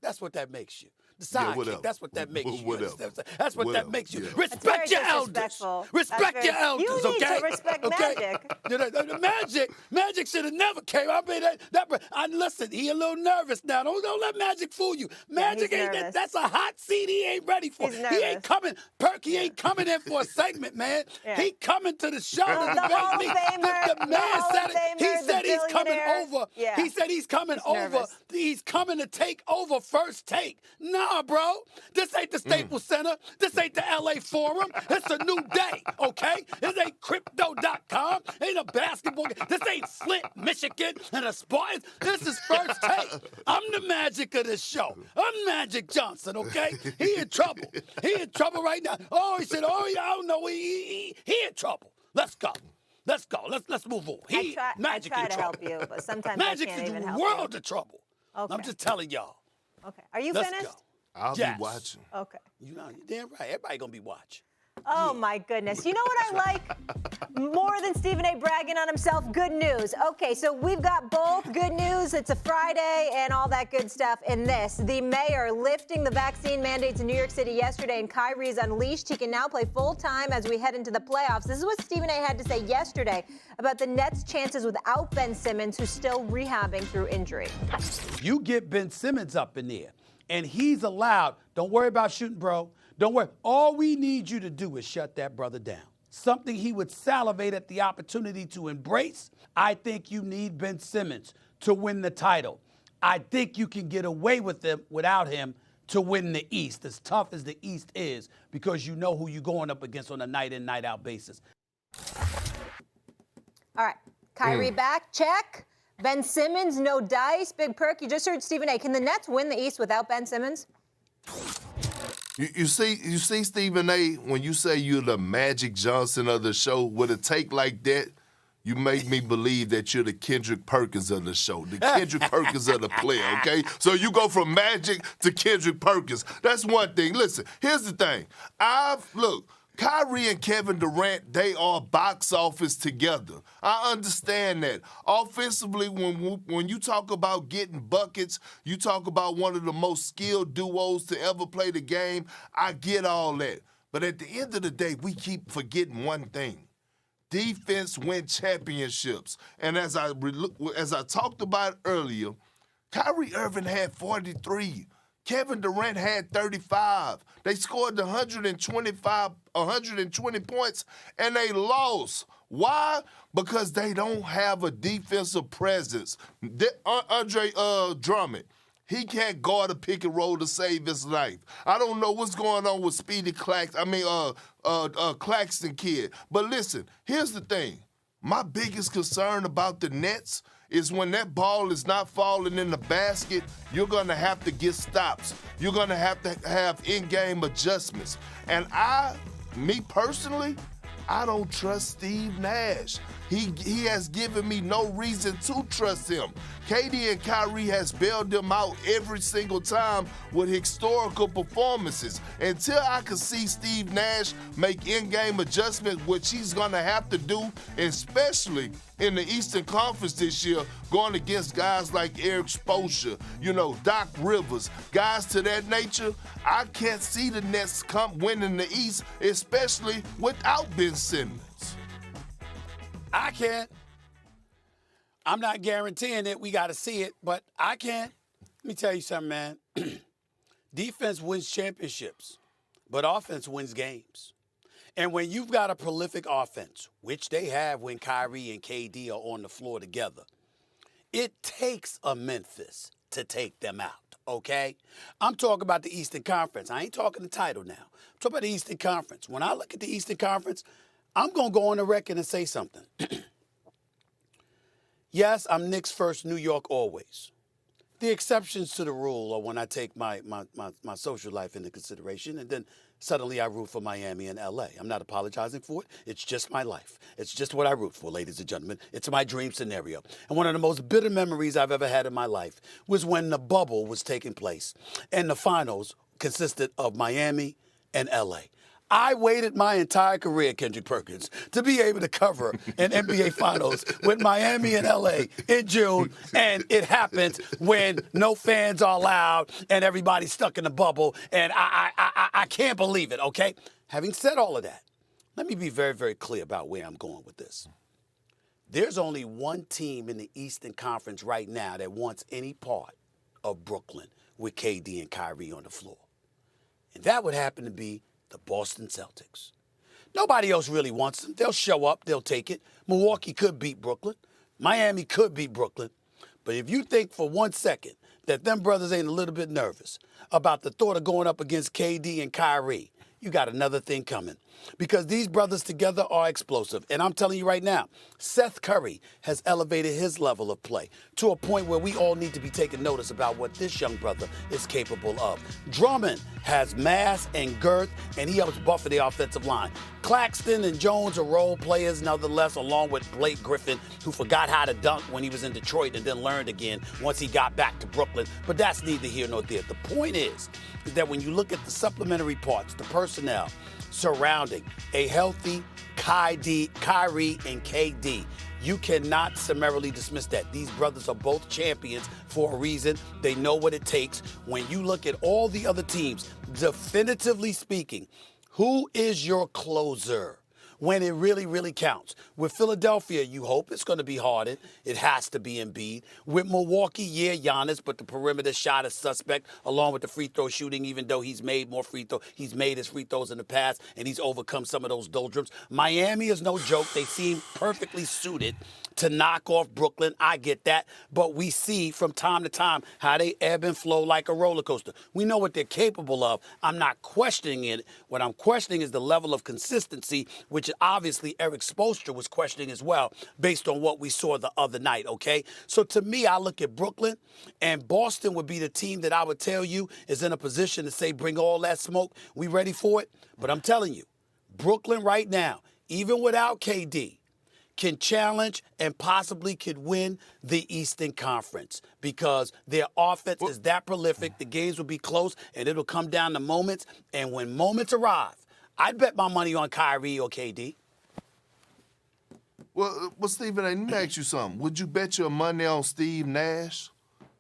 That's what that makes you. The sidekick. That's what that makes you. That's what that makes you. Respect your elders. Respect your elders. You need to respect Magic. The Magic should have never came. I mean, listen, he a little nervous now. Don't let Magic fool you. Magic ain't that's a hot seat he ain't ready for. He ain't coming. He ain't coming in for a segment, man. Yeah. He coming to the show to debate me. The man said it. He said he's coming over. Yeah. He said he's coming over. He's coming to take over First Take. Nah, bro. This ain't the Staples Center. This ain't the LA Forum. It's a new day, okay? This ain't Crypto.com. Ain't a basketball game. This ain't Flint, Michigan, and a Spartans. This is First Take. I'm the Magic of this show. I'm Magic Johnson, okay? He in trouble. He in trouble right now. Oh, he said, I don't know. He in trouble. Let's go. Let's move on. I try to help you, but sometimes Magic I can't even help you. Magic's in world of trouble. Okay. I'm just telling y'all. Okay. Are you Let's finished? Go. I'll be watching. Okay. You know, you're damn right. Everybody gonna be watching. Oh, my goodness. You know what I like more than Stephen A. bragging on himself? Good news. Okay, so we've got both good news. It's a Friday and all that good stuff in this. The mayor lifting the vaccine mandates in New York City yesterday, and Kyrie's unleashed. He can now play full-time as we head into the playoffs. This is what Stephen A. had to say yesterday about the Nets' chances without Ben Simmons, who's still rehabbing through injury. You get Ben Simmons up in there, and he's allowed. Don't worry about shooting, bro. Don't worry. All we need you to do is shut that brother down. Something he would salivate at the opportunity to embrace. I think you need Ben Simmons to win the title. I think you can get away with it without him to win the East, as tough as the East is, because you know who you're going up against on a night-in, night-out basis. All right. Kyrie back, check. Ben Simmons, no dice. Big perk. You just heard Stephen A. Can the Nets win the East without Ben Simmons? You see, Stephen A., when you say you're the Magic Johnson of the show, with a take like that, you make me believe that you're the Kendrick Perkins of the show, the Kendrick Perkins of the player, okay? So you go from Magic to Kendrick Perkins. That's one thing. Listen, here's the thing. Look, Kyrie and Kevin Durant, they are box office together. I understand that. Offensively, when you talk about getting buckets, you talk about one of the most skilled duos to ever play the game. I get all that. But at the end of the day, we keep forgetting one thing. Defense win championships. And as I talked about earlier, Kyrie Irving had 43. Kevin Durant had 35. They scored 120 points, and they lost. Why? Because they don't have a defensive presence. Andre Drummond, he can't guard a pick and roll to save his life. I don't know what's going on with Speedy Claxton kid. But listen, here's the thing. My biggest concern about the Nets is when that ball is not falling in the basket, you're going to have to get stops. You're going to have in-game adjustments. And me personally, I don't trust Steve Nash. He has given me no reason to trust him. KD and Kyrie has bailed them out every single time with historical performances. Until I can see Steve Nash make in-game adjustments, which he's going to have to do, especially in the Eastern Conference this year, going against guys like Eric Spoelstra, Doc Rivers, guys to that nature, I can't see the Nets winning the East, especially without Ben Simmons. I can. I'm not guaranteeing it. We got to see it, but I can. Let me tell you something, man. Defense wins championships, but offense wins games. And when you've got a prolific offense, which they have when Kyrie and KD are on the floor together, it takes a Memphis to take them out, okay? I'm talking about the Eastern Conference. I ain't talking the title now. I'm talking about the Eastern Conference. When I look at the Eastern Conference, I'm going to go on the record and say something. Yes, I'm Knicks first, New York always. The exceptions to the rule are when I take my social life into consideration, and then suddenly I root for Miami and LA. I'm not apologizing for it. It's just my life. It's just what I root for, ladies and gentlemen. It's my dream scenario. And one of the most bitter memories I've ever had in my life was when the bubble was taking place, and the finals consisted of Miami and LA. I waited my entire career, Kendrick Perkins, to be able to cover an NBA Finals with Miami and LA in June, and it happens when no fans are allowed and everybody's stuck in the bubble, and I can't believe it, okay? Having said all of that, let me be very, very clear about where I'm going with this. There's only one team in the Eastern Conference right now that wants any part of Brooklyn with KD and Kyrie on the floor, and that would happen to be the Boston Celtics. Nobody else really wants them. They'll show up. They'll take it. Milwaukee could beat Brooklyn. Miami could beat Brooklyn. But if you think for 1 second that them brothers ain't a little bit nervous about the thought of going up against KD and Kyrie, you got another thing coming. Because these brothers together are explosive. And I'm telling you right now, Seth Curry has elevated his level of play to a point where we all need to be taking notice about what this young brother is capable of. Drummond has mass and girth, and he helps buffer the offensive line. Claxton and Jones are role players nonetheless, along with Blake Griffin, who forgot how to dunk when he was in Detroit and then learned again once he got back to Brooklyn. But that's neither here nor there. The point is that when you look at the supplementary parts, the personnel surrounding a healthy Kyrie and KD, you cannot summarily dismiss that. These brothers are both champions for a reason. They know what it takes. When you look at all the other teams, definitively speaking, who is your closer when it really, really counts? With Philadelphia, you hope it's going to be Harden. It has to be Embiid. With Milwaukee, yeah, Giannis, but the perimeter shot is suspect, along with the free throw shooting, even though he's made more free throws. He's made his free throws in the past, and he's overcome some of those doldrums. Miami is no joke. They seem perfectly suited to knock off Brooklyn. I get that. But we see from time to time how they ebb and flow like a roller coaster. We know what they're capable of. I'm not questioning it. What I'm questioning is the level of consistency, which which obviously Eric Spoelstra was questioning as well based on what we saw the other night, okay? So to me, I look at Brooklyn, and Boston would be the team that I would tell you is in a position to say, bring all that smoke. We ready for it? But I'm telling you, Brooklyn right now, even without KD, can challenge and possibly could win the Eastern Conference because their offense is that prolific. The games will be close, and it'll come down to moments. And when moments arrive, I'd bet my money on Kyrie or KD. Well, Stephen, let me ask you something. Would you bet your money on Steve Nash?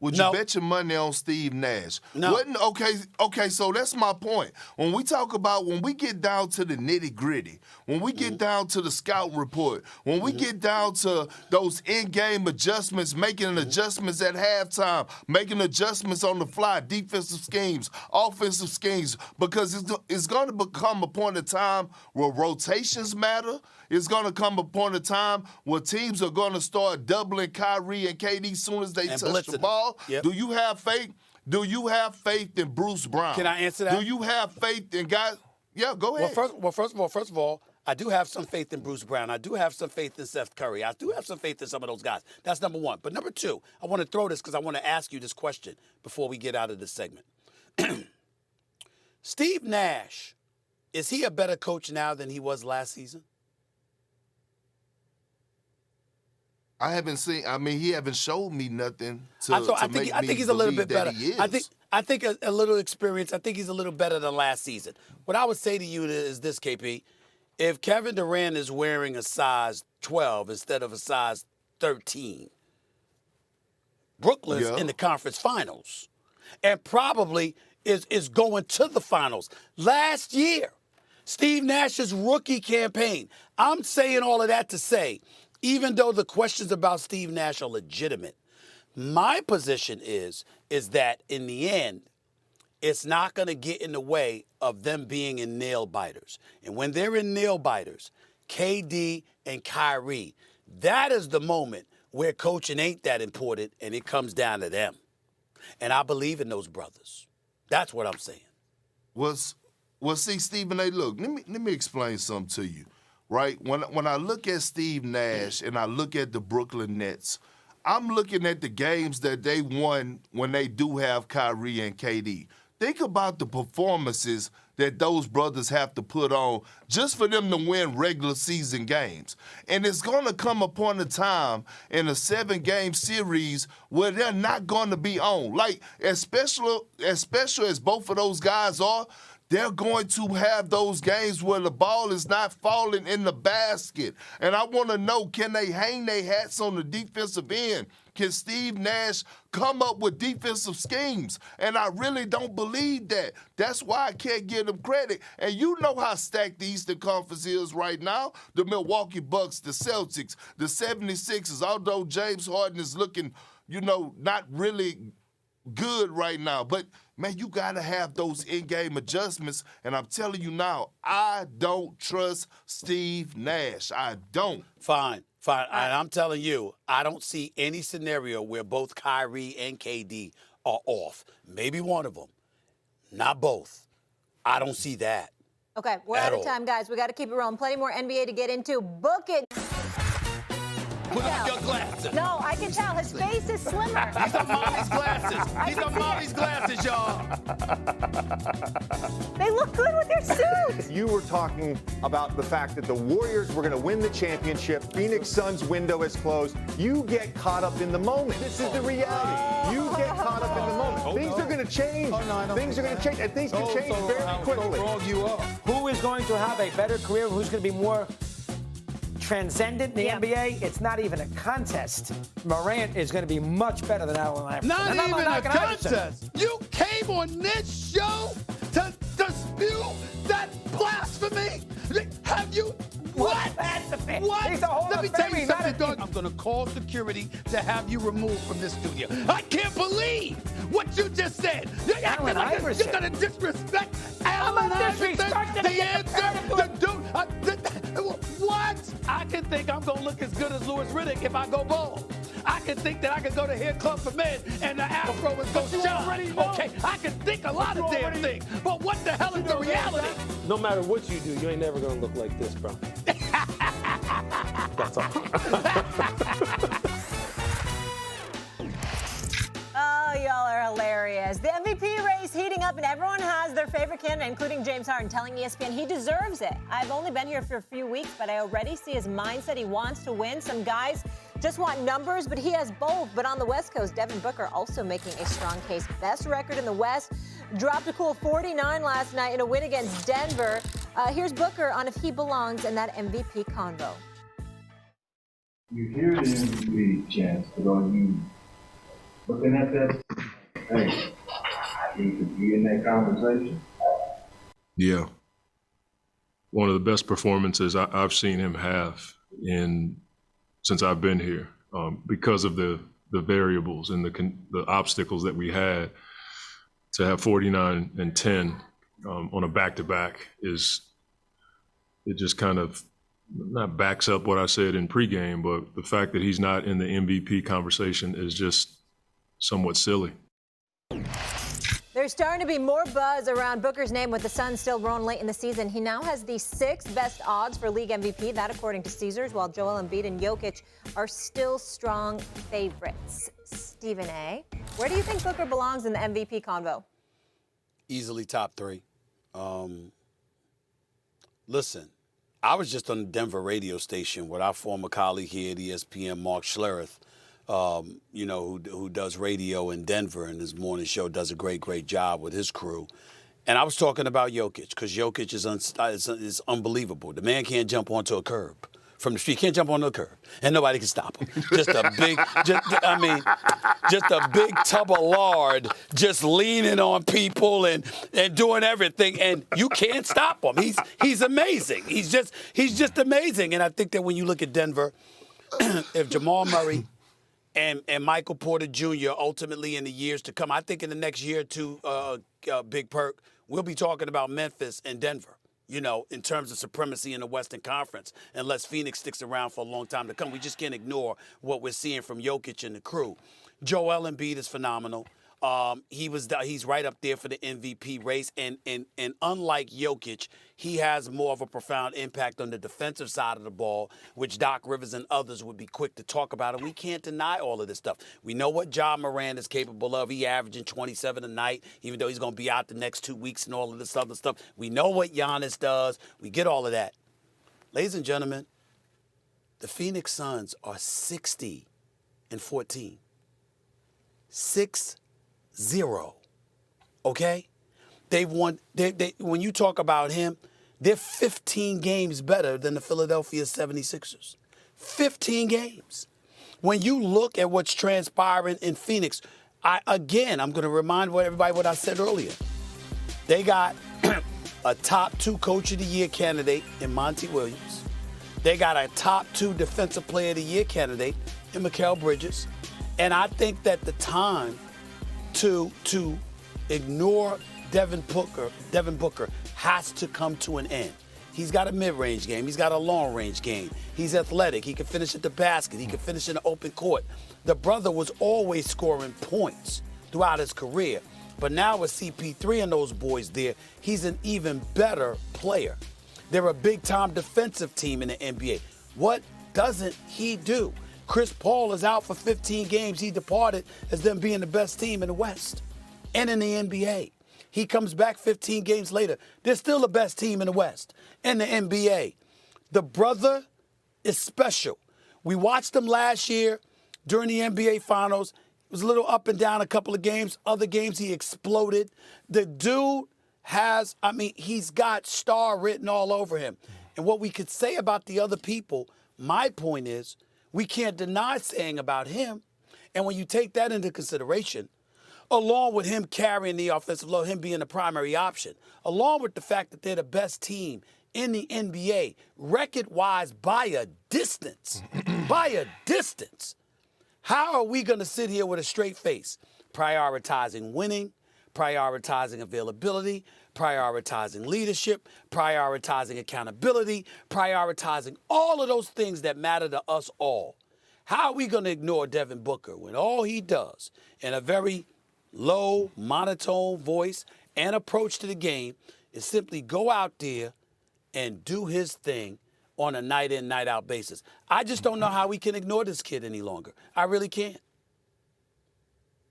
Would No. you bet your money on Steve Nash? No. Okay, so that's my point. When we talk about, when we get down to the nitty-gritty, when we get down to the scout report, when we get down to those in-game adjustments, making adjustments at halftime, making adjustments on the fly, defensive schemes, offensive schemes, because it's going to become a point of time where rotations matter. It's going to come a point of time where teams are going to start doubling Kyrie and KD as soon as they touch the ball. Yep. Do you have faith? Do you have faith in Bruce Brown? Can I answer that? Do you have faith in guys? Yeah, go ahead. First of all, I do have some faith in Bruce Brown. I do have some faith in Seth Curry. I do have some faith in some of those guys. That's number one. But number two, I want to throw this because I want to ask you this question before we get out of this segment. Steve Nash, is he a better coach now than he was last season? I haven't seen. I mean, he haven't showed me nothing to I make think me he's a little believe bit better. that he is. I think a little experience. I think he's a little better than last season. What I would say to you is this, KP. If Kevin Durant is wearing a size 12 instead of a size 13, Brooklyn's in the conference finals and probably is going to the finals. Last year, Steve Nash's rookie campaign, I'm saying all of that to say, even though the questions about Steve Nash are legitimate, my position is that in the end, it's not going to get in the way of them being in nail biters. And when they're in nail biters, KD and Kyrie, that is the moment where coaching ain't that important and it comes down to them. And I believe in those brothers. That's what I'm saying. Well, see, Stephen A., look, let me explain something to you, right? When I look at Steve Nash and I look at the Brooklyn Nets, I'm looking at the games that they won when they do have Kyrie and KD. Think about the performances that those brothers have to put on just for them to win regular season games. And it's going to come upon a time in a 7-game series where they're not going to be on. Like, as special as both of those guys are, they're going to have those games where the ball is not falling in the basket. And I want to know, can they hang their hats on the defensive end? Can Steve Nash come up with defensive schemes? And I really don't believe that. That's why I can't give them credit. And you know how stacked the Eastern Conference is right now. The Milwaukee Bucks, the Celtics, the 76ers, although James Harden is looking, not really good right now. But, man, you got to have those in-game adjustments. And I'm telling you now, I don't trust Steve Nash. I don't. Fine. And I'm telling you, I don't see any scenario where both Kyrie and KD are off. Maybe one of them, not both. I don't see that. Okay, we're out of time, guys. We got to keep it rolling. Plenty more NBA to get into. Book it. Put on your glasses. No, I can tell. His face is slimmer. These are mommy's glasses. These are mommy's glasses, y'all. They look good with your suit. You were talking about the fact that the Warriors were going to win the championship. Phoenix Suns' window is closed. You get caught up in the moment. This is the reality. You get caught up in the moment. Things are going to change. Things are going to change, and things can change very quickly. Who is going to have a better career? Who's going to be more transcendent in the NBA? It's not even a contest. Morant is going to be much better than Allen Iverson. Not even a contest. You came on this show to dispute that blasphemy? Have you? What? Blasphemy? What? He's a Hall Let of me tell you Famer, something, Doug. I'm going to call security to have you removed from this studio. I can't believe what you just said. You're acting like you're going to disrespect Allen Iverson. The answer, the dude. What? I can think I'm going to look as good as Louis Riddick if I go bald. I can think that I can go to Hair Club for Men and the afro is going to shine. Okay, I can think a lot of damn things. But what the hell is the reality? No matter what you do, you ain't never going to look like this, bro. That's all. Oh, y'all are hilarious. The MVP race heating up, and everyone has their favorite candidate, including James Harden, telling ESPN he deserves it. I've only been here for a few weeks, but I already see his mindset. He wants to win. Some guys just want numbers, but he has both. But on the West Coast, Devin Booker also making a strong case. Best record in the West. Dropped a cool 49 last night in a win against Denver. Here's Booker on if he belongs in that MVP convo. You hear the MVP chance, but are you looking at that? Hey, you could be in that conversation. Yeah. One of the best performances I've seen him have since I've been here, because of the variables and the obstacles that we had. To have 49 and 10 on a back-to-back it just kind of not backs up what I said in pregame, but the fact that he's not in the MVP conversation is just somewhat silly. There's starting to be more buzz around Booker's name with the Suns still rolling late in the season. He now has the 6th best odds for league MVP, that according to Caesars, while Joel Embiid and Jokic are still strong favorites. Stephen A., where do you think Booker belongs in the MVP convo? Easily top 3. Listen, I was just on the Denver radio station with our former colleague here at ESPN, Mark Schlereth, who does radio in Denver, and his morning show does a great job with his crew. And I was talking about Jokic, because Jokic is unbelievable. The man can't jump onto a curb from the street. Can't jump onto a curb, and nobody can stop him. Just a big tub of lard, just leaning on people and doing everything, and you can't stop him. He's amazing. He's just amazing. And I think that when you look at Denver, if Jamal Murray and Michael Porter Jr. ultimately in the years to come, I think in the next year or two, Big Perk, we'll be talking about Memphis and Denver, in terms of supremacy in the Western Conference, unless Phoenix sticks around for a long time to come. We just can't ignore what we're seeing from Jokic and the crew. Joel Embiid is phenomenal. He's right up there for the MVP race, and unlike Jokic, he has more of a profound impact on the defensive side of the ball, which Doc Rivers and others would be quick to talk about, and we can't deny all of this stuff. We know what Ja Morant is capable of. He averaging 27 a night, even though he's going to be out the next 2 weeks and all of this other stuff. We know what Giannis does. We get all of that. Ladies and gentlemen, the Phoenix Suns are 60-14. 6-0. Okay? They've won. When you talk about him, they're 15 games better than the Philadelphia 76ers. 15 games. When you look at what's transpiring in Phoenix, I'm going to remind everybody what I said earlier. They got a top 2 Coach of the Year candidate in Monty Williams. They got a top 2 Defensive Player of the Year candidate in Mikal Bridges. And I think that the time to ignore Devin Booker has to come to an end. He's got a mid-range game. He's got a long-range game. He's athletic. He can finish at the basket. He can finish in the open court. The brother was always scoring points throughout his career. But now with CP3 and those boys there, he's an even better player. They're a big-time defensive team in the NBA. What doesn't he do? Chris Paul is out for 15 games. He departed as them being the best team in the West and in the NBA. He comes back 15 games later. They're still the best team in the West and the NBA. The brother is special. We watched him last year during the NBA Finals. It was a little up and down a couple of games. Other games, he exploded. The dude he's got star written all over him. And what we could say about the other people, my point is, we can't deny saying about him. And when you take that into consideration, along with him carrying the offensive load, him being the primary option, along with the fact that they're the best team in the NBA, record-wise by a distance, how are we going to sit here with a straight face, prioritizing winning, prioritizing availability, prioritizing leadership, prioritizing accountability, prioritizing all of those things that matter to us all? How are we going to ignore Devin Booker when all he does in a very low, monotone voice and approach to the game is simply go out there and do his thing on a night in, night out basis. I just don't know how we can ignore this kid any longer. I really can't.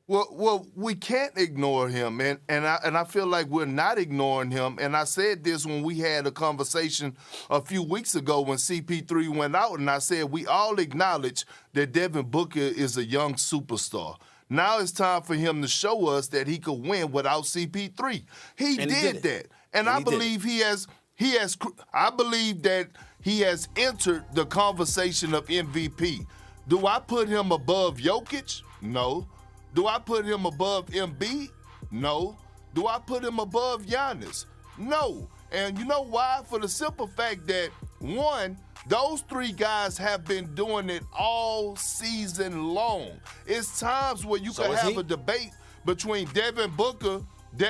Well, we can't ignore him, and I feel like we're not ignoring him. And I said this when we had a conversation a few weeks ago when CP3 went out, and I said we all acknowledge that Devin Booker is a young superstar. Now it's time for him to show us that he could win without CP3. He did that, and I believe he has. I believe that he has entered the conversation of MVP. Do I put him above Jokic? No. Do I put him above Embiid? No. Do I put him above Giannis? No. And you know why? For the simple fact that, one, those three guys have been doing it all season long. It's times where you can have a debate between Devin Booker and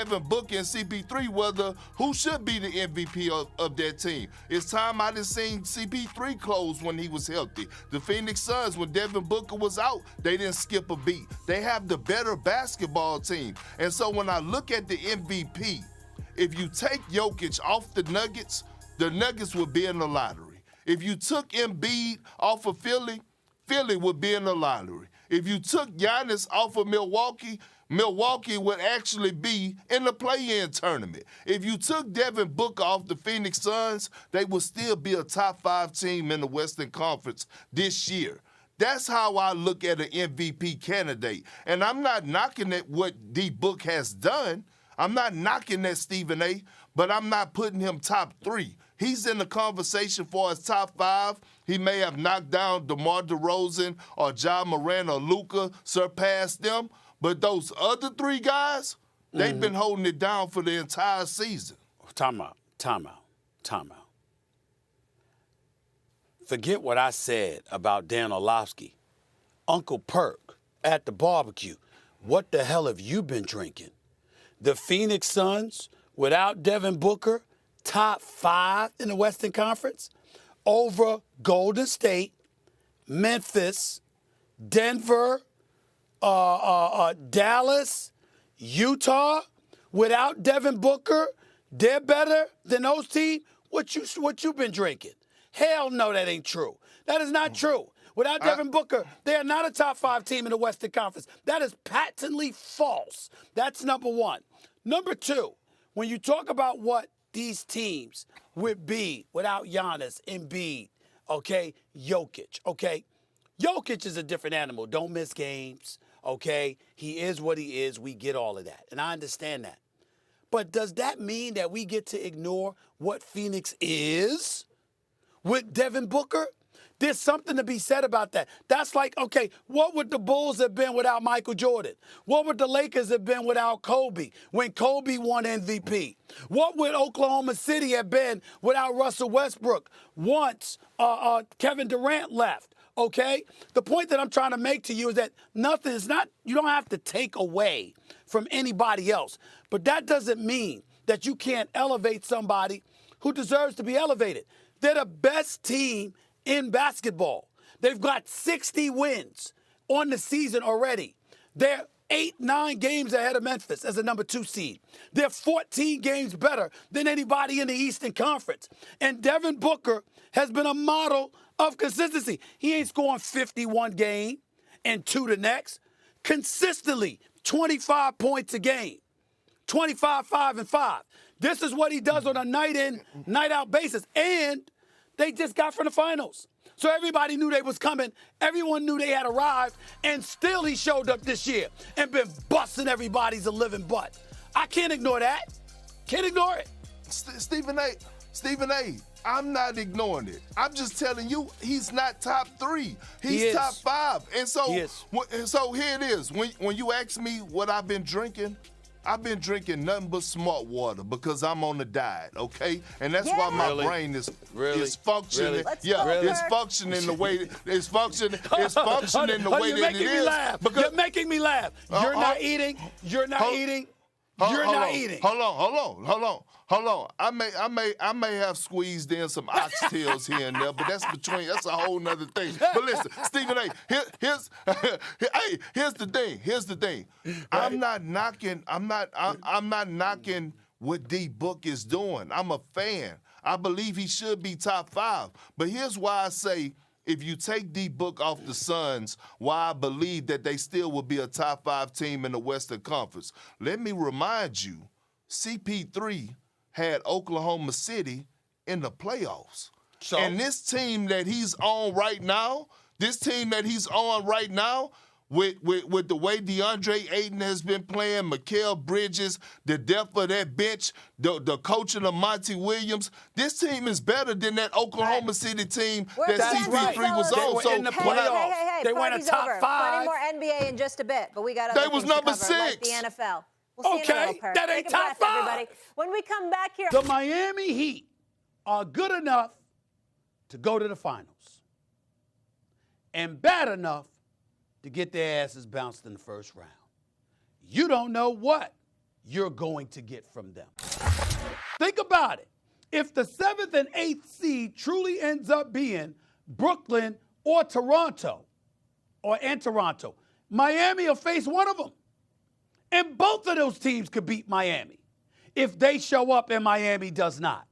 CP3 whether who should be the MVP of that team. It's time I done seen CP3 close when he was healthy. The Phoenix Suns, when Devin Booker was out, they didn't skip a beat. They have the better basketball team. And so when I look at the MVP, if you take Jokic off the Nuggets would be in the lottery. If you took Embiid off of Philly would be in the lottery. If you took Giannis off of Milwaukee would actually be in the play-in tournament. If you took Devin Booker off the Phoenix Suns, they would still be a top 5 team in the Western Conference this year. That's how I look at an MVP candidate. And I'm not knocking at what D-Book has done. I'm not knocking at Stephen A., but I'm not putting him top 3. He's in the conversation for his top 5. He may have knocked down DeMar DeRozan or Ja Morant or Luka, surpassed them. But those other 3 guys, they've been holding it down for the entire season. Time out. Forget what I said about Dan Orlovsky. Uncle Perk at the barbecue. What the hell have you been drinking? The Phoenix Suns, without Devin Booker, top 5 in the Western Conference, over Golden State, Memphis, Denver, Dallas, Utah, without Devin Booker, they're better than those teams. What you been drinking? Hell no, that ain't true. That is not true. Without Devin Booker, they are not a top 5 team in the Western Conference. That is patently false. That's number 1. Number 2, when you talk about what these teams would be without Giannis, Embiid, okay, Jokic, okay? Jokic is a different animal. Don't miss games. Okay, he is what he is. We get all of that, and I understand that. But does that mean that we get to ignore what Phoenix is with Devin Booker? There's something to be said about that. That's like, okay, what would the Bulls have been without Michael Jordan? What would the Lakers have been without Kobe when Kobe won MVP? What would Oklahoma City have been without Russell Westbrook once Kevin Durant left? Okay? The point that I'm trying to make to you is that you don't have to take away from anybody else. But that doesn't mean that you can't elevate somebody who deserves to be elevated. They're the best team in basketball. They've got 60 wins on the season already. They're 8-9 games ahead of Memphis as a number 2 seed. They're 14 games better than anybody in the Eastern Conference. And Devin Booker has been a model of consistency. He ain't scoring 51 game and 2 the next. Consistently, 25 points a game. 25, 5, and 5. This is what he does on a night-in, night-out basis. And they just got from the finals. So everybody knew they was coming. Everyone knew they had arrived. And still he showed up this year and been busting everybody's a living butt. I can't ignore that. Can't ignore it. Stephen A., I'm not ignoring it. I'm just telling you, he's not top 3. He's top 5. And so, here it is. When you ask me what I've been drinking nothing but smart water because I'm on the diet, okay? And that's why my brain is functioning. It's functioning the way it's functioning the way that it is. You're making me laugh. You're not eating. You're not eating. You're not eating. Hold on. I may have squeezed in some oxtails here and there, but that's a whole nother thing. But listen, Stephen A., here's the thing. I'm not knocking what D-Book is doing. I'm a fan. I believe he should be top 5. But here's why I say, if you take D-Book off the Suns, why I believe that they still will be a top 5 team in the Western Conference. Let me remind you, CP3 had Oklahoma City in the playoffs. So? And this team that he's on right now, with the way DeAndre Ayton has been playing, Mikal Bridges, the depth of that bench, the coaching of Monty Williams, this team is better than that Oklahoma City team that CP3 was on. They were in the playoffs. Hey, they went a top over. 5. Plenty more NBA in just a bit, but we got other They was things to number cover, like 6. the NFL. We'll see you in a little, Perk. That ain't Take a top breath, 5. everybody. When we come back here. The Miami Heat are good enough to go to the finals and bad enough to get their asses bounced in the first round. You don't know what you're going to get from them. Think about it. If the 7th and 8th seed truly ends up being Brooklyn or Toronto, Miami will face one of them. And both of those teams could beat Miami if they show up and Miami does not.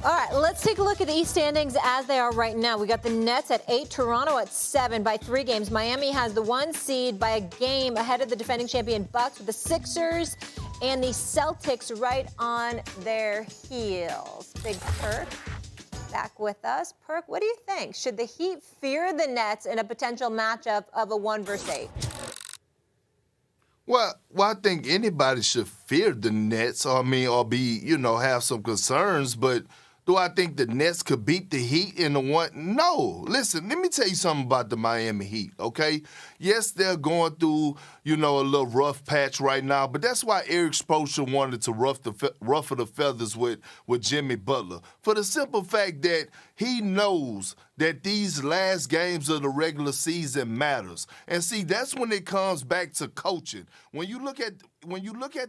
All right, let's take a look at the East standings as they are right now. We got the Nets at 8, Toronto at 7 by 3 games. Miami has the 1 seed by a game ahead of the defending champion Bucks, with the Sixers and the Celtics right on their heels. Big Perk back with us. Perk, what do you think? Should the Heat fear the Nets in a potential matchup of a 1 versus 8? Well, I think anybody should fear the Nets, or be, have some concerns, but do I think the Nets could beat the Heat in the one? No. Listen, let me tell you something about the Miami Heat, okay? Yes, they're going through, a little rough patch right now, but that's why Eric Spoelstra wanted to ruffle the feathers with Jimmy Butler, for the simple fact that he knows that these last games of the regular season matters. And see, that's when it comes back to coaching. When you look at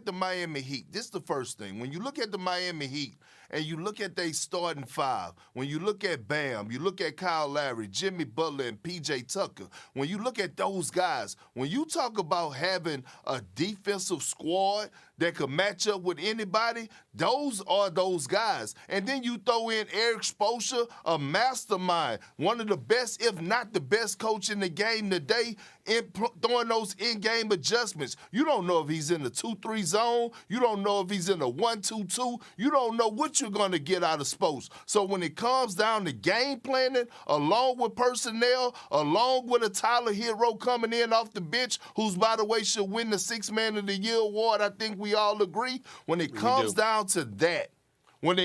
the Miami Heat, this is the first thing. When you look at the Miami Heat, and you look at their starting 5, when you look at Bam, you look at Kyle Lowry, Jimmy Butler, and P.J. Tucker, when you look at those guys, when you talk about having a defensive squad that could match up with anybody, those are those guys. And then you throw in Eric Spoelstra, a mastermind, one of the best, if not the best coach in the game today, throwing those in-game adjustments. You don't know if he's in the 2-3 zone. You don't know if he's in the 1-2-2. You don't know what you're going to get out of Spoelstra. So when it comes down to game planning, along with personnel, along with a Tyler Hero coming in off the bench, who's, by the way, should win the 6th Man of the Year award, I think we all agree. When it comes down to that, in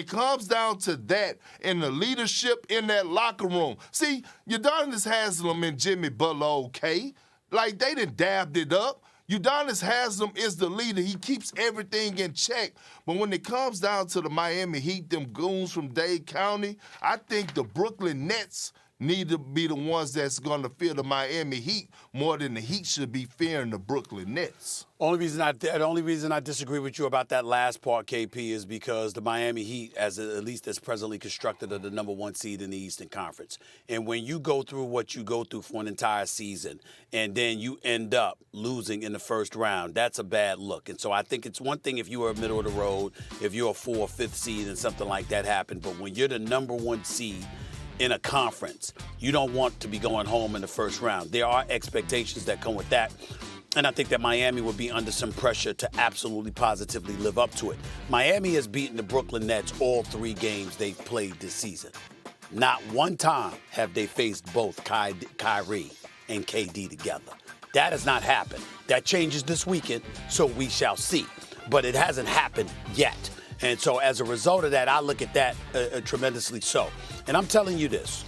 the leadership in that locker room, see, Udonis Haslem and Jimmy Butler, okay, like they done dabbed it up. Udonis Haslem is the leader. He keeps everything in check. But when it comes down to the Miami Heat, them goons from Dade County, I think the Brooklyn Nets need to be the ones that's going to fear the Miami Heat more than the Heat should be fearing the Brooklyn Nets. The only reason I disagree with you about that last part, KP, is because the Miami Heat, at least as presently constructed, are the number 1 seed in the Eastern Conference. And when you go through what you go through for an entire season, and then you end up losing in the first round, that's a bad look. And so I think it's one thing if you are middle of the road, if you're a 4th or 5th seed and something like that happened, but when you're the number 1 seed in a conference, you don't want to be going home in the first round. There are expectations that come with that. And I think that Miami would be under some pressure to absolutely positively live up to it. Miami has beaten the Brooklyn Nets all 3 games they've played this season. Not one time have they faced both Kyrie and KD together. That has not happened. That changes this weekend, so we shall see. But it hasn't happened yet. And so as a result of that, I look at that tremendously so. And I'm telling you this,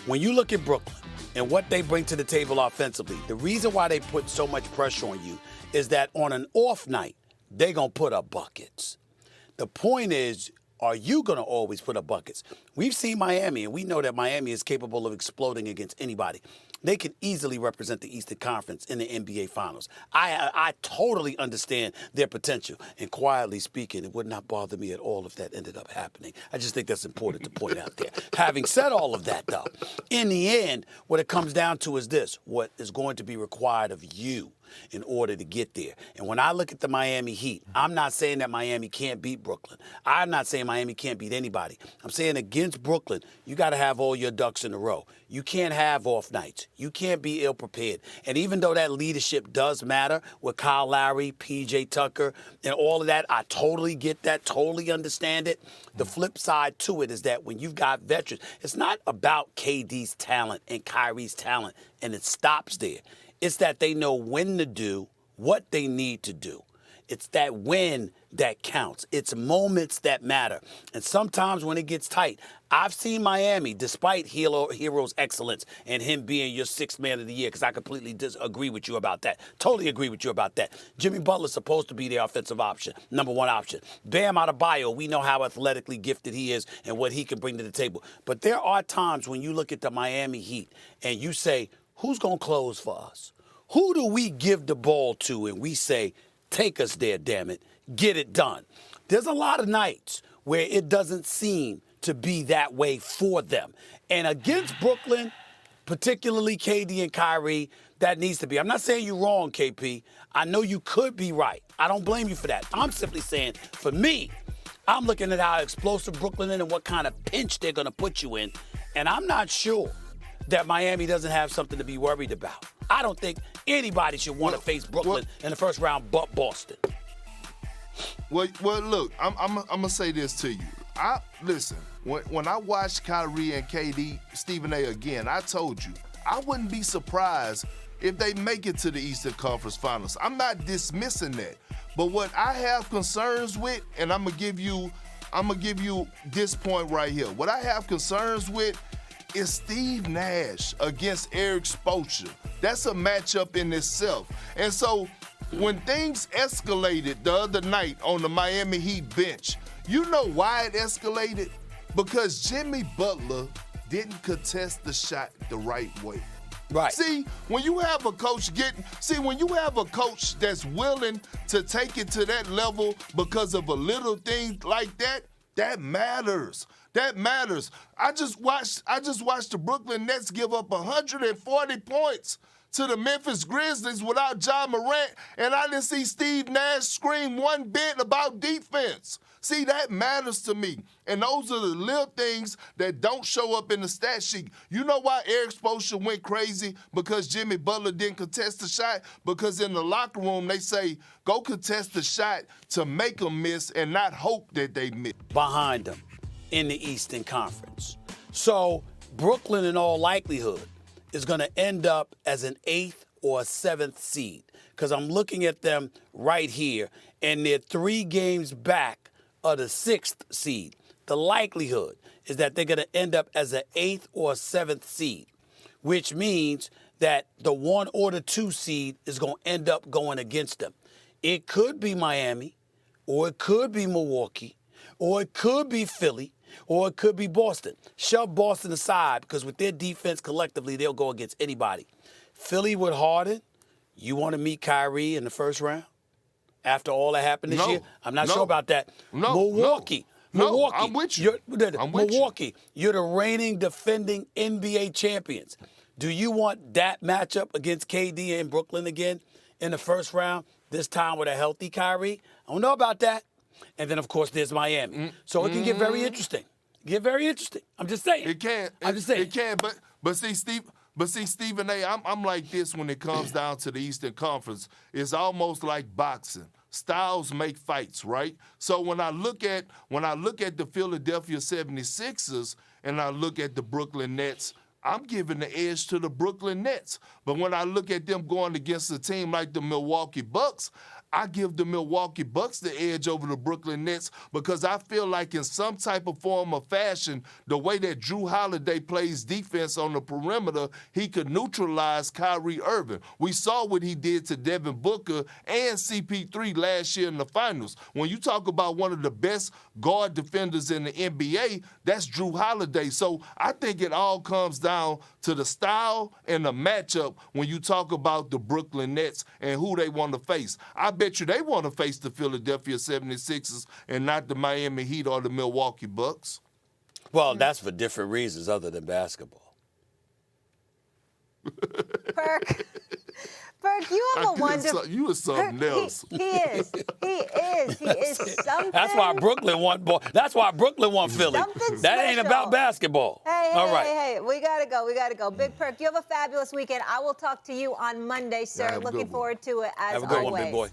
when you look at Brooklyn and what they bring to the table offensively, the reason why they put so much pressure on you is that on an off night, they're going to put up buckets. The point is, are you going to always put up buckets? We've seen Miami, and we know that Miami is capable of exploding against anybody. They can easily represent the Eastern Conference in the NBA Finals. I totally understand their potential. And quietly speaking, it would not bother me at all if that ended up happening. I just think that's important to point out there. Having said all of that, though, in the end, what it comes down to is this: what is going to be required of you in order to get there. And when I look at the Miami Heat, I'm not saying that Miami can't beat Brooklyn. I'm not saying Miami can't beat anybody. I'm saying against Brooklyn, you got to have all your ducks in a row. You can't have off nights. You can't be ill-prepared. And even though that leadership does matter with Kyle Lowry, P.J. Tucker, and all of that, I totally get that, totally understand it. The flip side to it is that when you've got veterans, it's not about KD's talent and Kyrie's talent, and it stops there. It's that they know when to do what they need to do. It's that win that counts. It's moments that matter. And sometimes when it gets tight, I've seen Miami, despite Hero's excellence and him being your sixth man of the year, because I completely disagree with you about that. Totally agree with you about that. Jimmy Butler's supposed to be the offensive option, number one option. Bam Adebayo, we know how athletically gifted he is and what he can bring to the table. But there are times when you look at the Miami Heat and you say, who's going to close for us? Who do we give the ball to and we say, take us there, damn it. Get it done. There's a lot of nights where it doesn't seem to be that way for them. And against Brooklyn, particularly KD and Kyrie, that needs to be. I'm not saying you're wrong, KP. I know you could be right. I don't blame you for that. I'm simply saying, for me, I'm looking at how explosive Brooklyn is and what kind of pinch they're going to put you in. And I'm not sure that Miami doesn't have something to be worried about. I don't think anybody should want to face Brooklyn in the first round but Boston. Well, look, I'm going to say this to you. Listen, when I watched Kyrie and KD, Stephen A. again, I told you, I wouldn't be surprised if they make it to the Eastern Conference Finals. I'm not dismissing that. But what I have concerns with, and I'm gonna give you this point right here. What I have concerns with is Steve Nash against Eric Spoelstra. That's a matchup in itself. And so when things escalated the other night on the Miami Heat bench, you know why it escalated? Because Jimmy Butler didn't contest the shot the right way. Right. See, when you have a coach that's willing to take it to that level because of a little thing like that, that matters. That matters. I just watched the Brooklyn Nets give up 140 points to the Memphis Grizzlies without Ja Morant, and I didn't see Steve Nash scream one bit about defense. See, that matters to me. And those are the little things that don't show up in the stat sheet. You know why Eric Spoelstra went crazy? Because Jimmy Butler didn't contest the shot? Because in the locker room, they say, go contest the shot to make them miss and not hope that they miss. Behind them in the Eastern Conference. So Brooklyn, in all likelihood, is going to end up as an 8th or a 7th seed. Because I'm looking at them right here, and they're 3 games back of the 6th seed. The likelihood is that they're going to end up as an 8th or 7th seed, which means that the 1 or the 2 seed is going to end up going against them. It could be Miami, or it could be Milwaukee, or it could be Philly, or it could be Boston. Shove Boston aside, because with their defense collectively, they'll go against anybody. Philly with Harden, you want to meet Kyrie in the first round? After all that happened this year? I'm not sure about that. Milwaukee. I'm with you. Milwaukee, you're the reigning, defending NBA champions. Do you want that matchup against KD in Brooklyn again in the first round, this time with a healthy Kyrie? I don't know about that. And then, of course, there's Miami. So it can get very interesting. I'm just saying. It can. It can. But see, Stephen A., I'm like this when it comes down to the Eastern Conference. It's almost like boxing. Styles make fights, right? So when I look at the Philadelphia 76ers and I look at the Brooklyn Nets, I'm giving the edge to the Brooklyn Nets. But when I look at them going against a team like the Milwaukee Bucks, I give the Milwaukee Bucks the edge over the Brooklyn Nets because I feel like in some type of form or fashion, the way that Drew Holiday plays defense on the perimeter, he could neutralize Kyrie Irving. We saw what he did to Devin Booker and CP3 last year in the finals. When you talk about one of the best guard defenders in the NBA, that's Drew Holiday. So I think it all comes down to the style and the matchup when you talk about the Brooklyn Nets and who they want to face. I bet you they want to face the Philadelphia 76ers and not the Miami Heat or the Milwaukee Bucks. Well, that's for different reasons other than basketball. Perk. Berg, you have a wonderful. You are something else. He is. He is something. That's why Brooklyn won. That's why Brooklyn won Philly. Something That ain't special. about basketball. Hey, All right. hey, we gotta go. Big Perk, you have a fabulous weekend. I will talk to you on Monday, sir. Have a Looking good one. forward to it as Have a good always. one, big boy.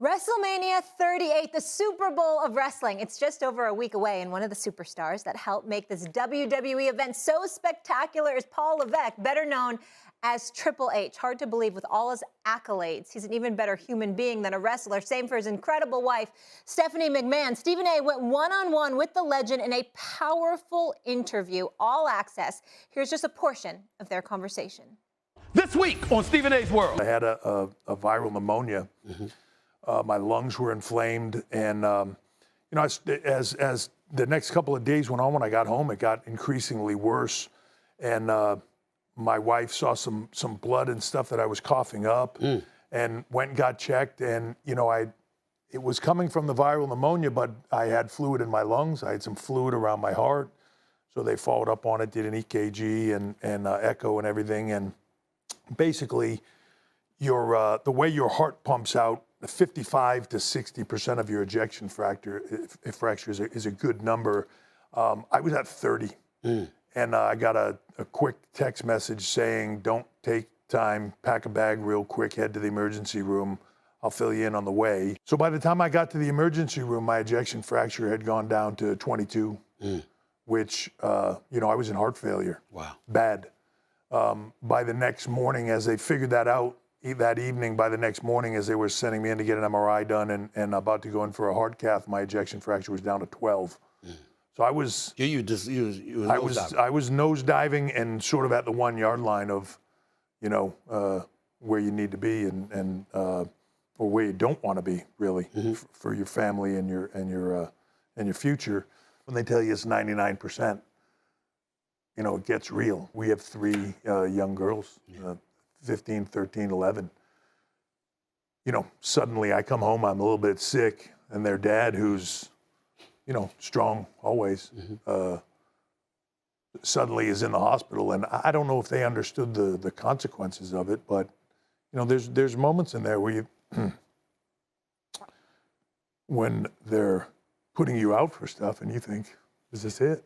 WrestleMania 38, the Super Bowl of wrestling. It's just over a week away, and one of the superstars that helped make this WWE event so spectacular is Paul Levesque, better known as Triple H. Hard to believe with all his accolades. He's an even better human being than a wrestler. Same for his incredible wife, Stephanie McMahon. Stephen A. went one-on-one with the legend in a powerful interview, all access. Here's just a portion of their conversation. This week on Stephen A's World. I had a viral pneumonia. My lungs were inflamed, and as the next couple of days went on, when I got home, it got increasingly worse, and my wife saw some blood and stuff that I was coughing up, and went and got checked, and it was coming from the viral pneumonia, but I had fluid in my lungs. I had some fluid around my heart, so they followed up on it, did an EKG and echo and everything, and basically, the way your heart pumps out. 55 to 60% of your ejection fracture is a good number. I was at 30, and I got a quick text message saying, "Don't take time, pack a bag real quick, head to the emergency room. I'll fill you in on the way." So by the time I got to the emergency room, my ejection fracture had gone down to 22, which I was in heart failure. Wow. Bad. By the next morning, as they figured that out. That evening, by the next morning, as they were sending me in to get an MRI done and about to go in for a heart cath, my ejection fracture was down to 12. So I was You I was nosediving and sort of at the 1 yard line of, where you need to be and or where you don't want to be really for your family and your future. When they tell you it's 99%, it gets real. We have 3 young girls. 15, 13, 11. Suddenly I come home, I'm a little bit sick, and their dad, who's, strong always, suddenly is in the hospital. And I don't know if they understood the consequences of it, but, there's moments in there where when they're putting you out for stuff and you think, is this it?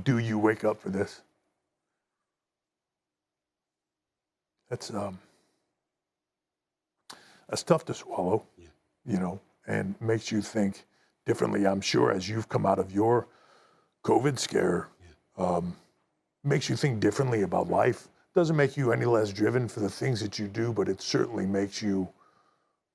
Do you wake up for this? That's tough to swallow, and makes you think differently. I'm sure as you've come out of your COVID scare, makes you think differently about life. Doesn't make you any less driven for the things that you do, but it certainly makes you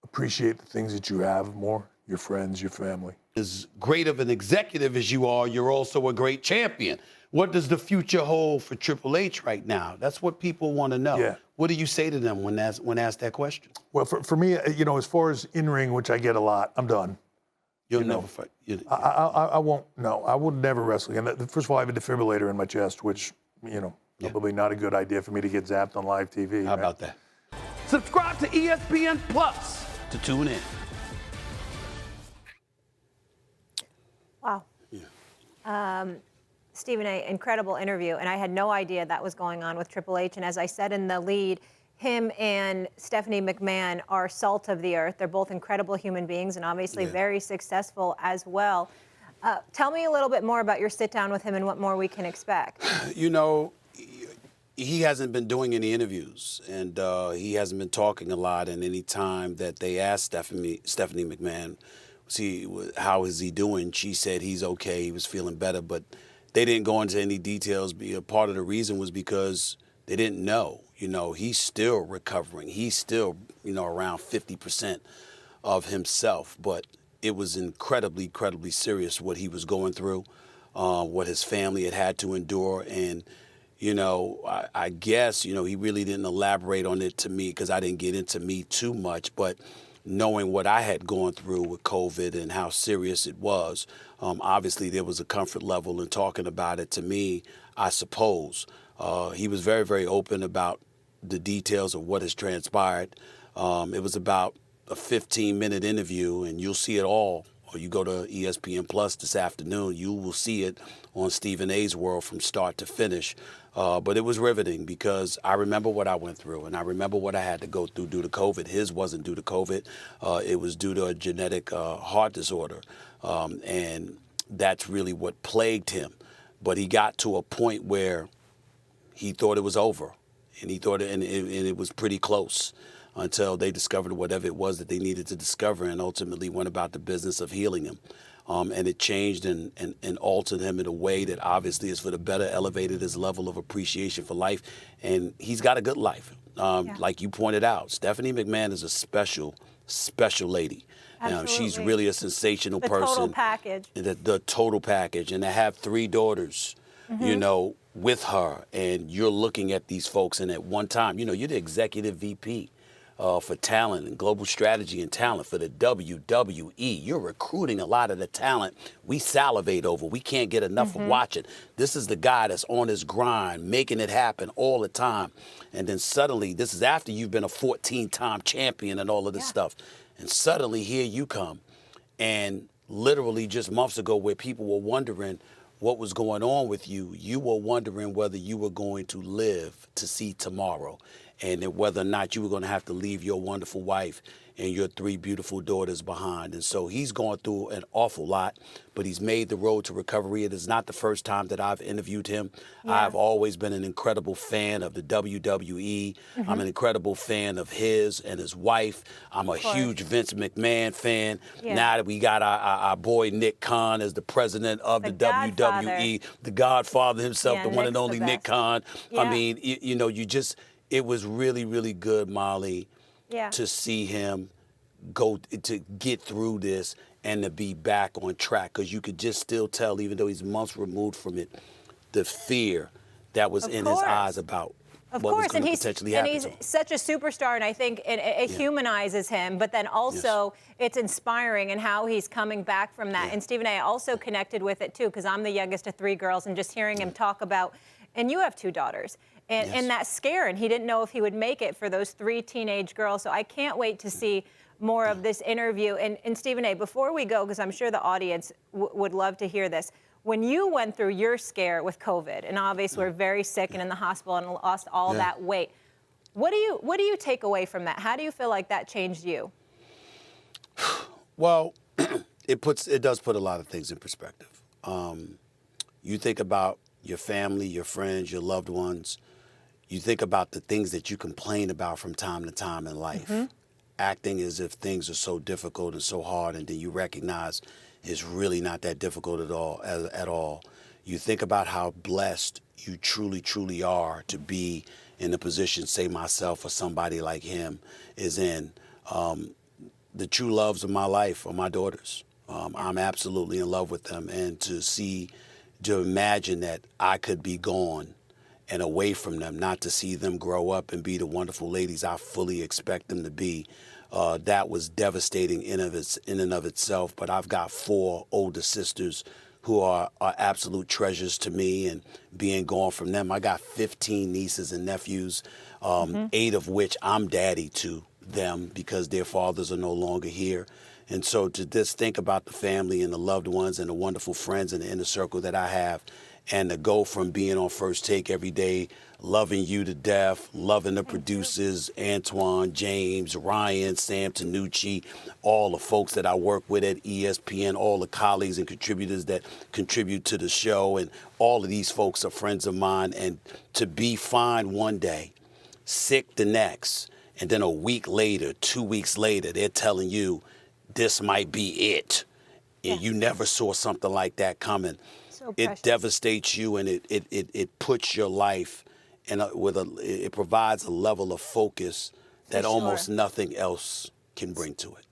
appreciate the things that you have more, your friends, your family. As great of an executive as you are, you're also a great champion. What does the future hold for Triple H right now? That's what people want to know. Yeah. What do you say to them when asked that question? Well, for me, as far as in-ring, which I get a lot, I'm done. You'll never fight. I won't. No, I would never wrestle again. First of all, I have a defibrillator in my chest, which, probably not a good idea for me to get zapped on live TV. How about that? Subscribe to ESPN Plus to tune in. Wow. Stephen A., incredible interview, and I had no idea that was going on with Triple H. And as I said in the lead, him and Stephanie McMahon are salt of the earth. They're both incredible human beings and obviously very successful as well. Tell me a little bit more about your sit down with him and what more we can expect. He hasn't been doing any interviews, and he hasn't been talking a lot. And any time that they asked Stephanie McMahon, how is he doing? She said he's okay. He was feeling better, but they didn't go into any details. Part of the reason was because they didn't know. He's still recovering. He's still, around 50% of himself. But it was incredibly, incredibly serious what he was going through, what his family had to endure. And, I guess, he really didn't elaborate on it to me because I didn't get into me too much. But knowing what I had gone through with COVID and how serious it was, obviously there was a comfort level in talking about it to me, I suppose. He was very, very open about the details of what has transpired. It was about a 15-minute interview, and you'll see it all or you go to ESPN Plus this afternoon, you will see it on Stephen A's World from start to finish. But it was riveting because I remember what I went through, and I remember what I had to go through due to COVID. His wasn't due to COVID. It was due to a genetic heart disorder, and that's really what plagued him. But he got to a point where he thought it was over, and he thought and it was pretty close until they discovered whatever it was that they needed to discover, and ultimately went about the business of healing him. And it changed and altered him in a way that obviously is for the better, elevated his level of appreciation for life. And he's got a good life. Like you pointed out, Stephanie McMahon is a special, special lady. She's really a sensational person. The total package. The total package. And to have 3 daughters, you know, with her, and you're looking at these folks, and at one time, you know, you're the executive VP. For talent and global strategy and talent for the WWE. You're recruiting a lot of the talent we salivate over. We can't get enough of watching. This is the guy that's on his grind, making it happen all the time. And then suddenly, this is after you've been a 14-time champion and all of this stuff. And suddenly here you come. And literally just months ago, where people were wondering what was going on with you, you were wondering whether you were going to live to see tomorrow, and whether or not you were going to have to leave your wonderful wife and your 3 beautiful daughters behind. And so he's going through an awful lot, but he's made the road to recovery. It is not the first time that I've interviewed him. I've always been an incredible fan of the WWE. I'm an incredible fan of his and his wife. I'm a huge Vince McMahon fan. Now that we got our boy Nick Khan as the president of the WWE, the Godfather himself, the one and only Nick Khan. I mean, you know, it was really, really good, Molly, to see him to get through this and to be back on track, because you could just still tell, even though he's months removed from it, the fear that was in his eyes about what was going to potentially happen. And he's such a superstar, and I think it humanizes him, but then also it's inspiring in how he's coming back from that. And Stephen A. also connected with it too, because I'm the youngest of 3 girls, and just hearing him talk about, and you have 2 daughters. And that scare, and he didn't know if he would make it for those 3 teenage girls. So I can't wait to see more of this interview. And Stephen A., before we go, because I'm sure the audience would love to hear this, when you went through your scare with COVID, and obviously we're very sick and in the hospital and lost all that weight, what do you take away from that? How do you feel like that changed you? Well, it does put a lot of things in perspective. You think about your family, your friends, your loved ones. You think about the things that you complain about from time to time in life, acting as if things are so difficult and so hard, and then you recognize it's really not that difficult at all. You think about how blessed you truly, truly are to be in the position, say myself or somebody like him is in. The true loves of my life are my daughters. I'm absolutely in love with them, and to imagine that I could be gone and away from them, not to see them grow up and be the wonderful ladies I fully expect them to be, that was devastating in and of itself. But I've got 4 older sisters who are absolute treasures to me, and being gone from them, I got 15 nieces and nephews, 8 of which I'm daddy to them because their fathers are no longer here. And so to just think about the family and the loved ones and the wonderful friends in the inner circle that I have, and to go from being on First Take every day, loving you to death, loving the producers, Antoine, James, Ryan, Sam Tanucci, all the folks that I work with at ESPN, all the colleagues and contributors that contribute to the show, and all of these folks are friends of mine. And to be fine one day, sick the next, and then a week later, 2 weeks later, they're telling you this might be it. And you never saw something like that coming. It devastates you, and it puts your life in it provides a level of focus that almost nothing else can bring to it.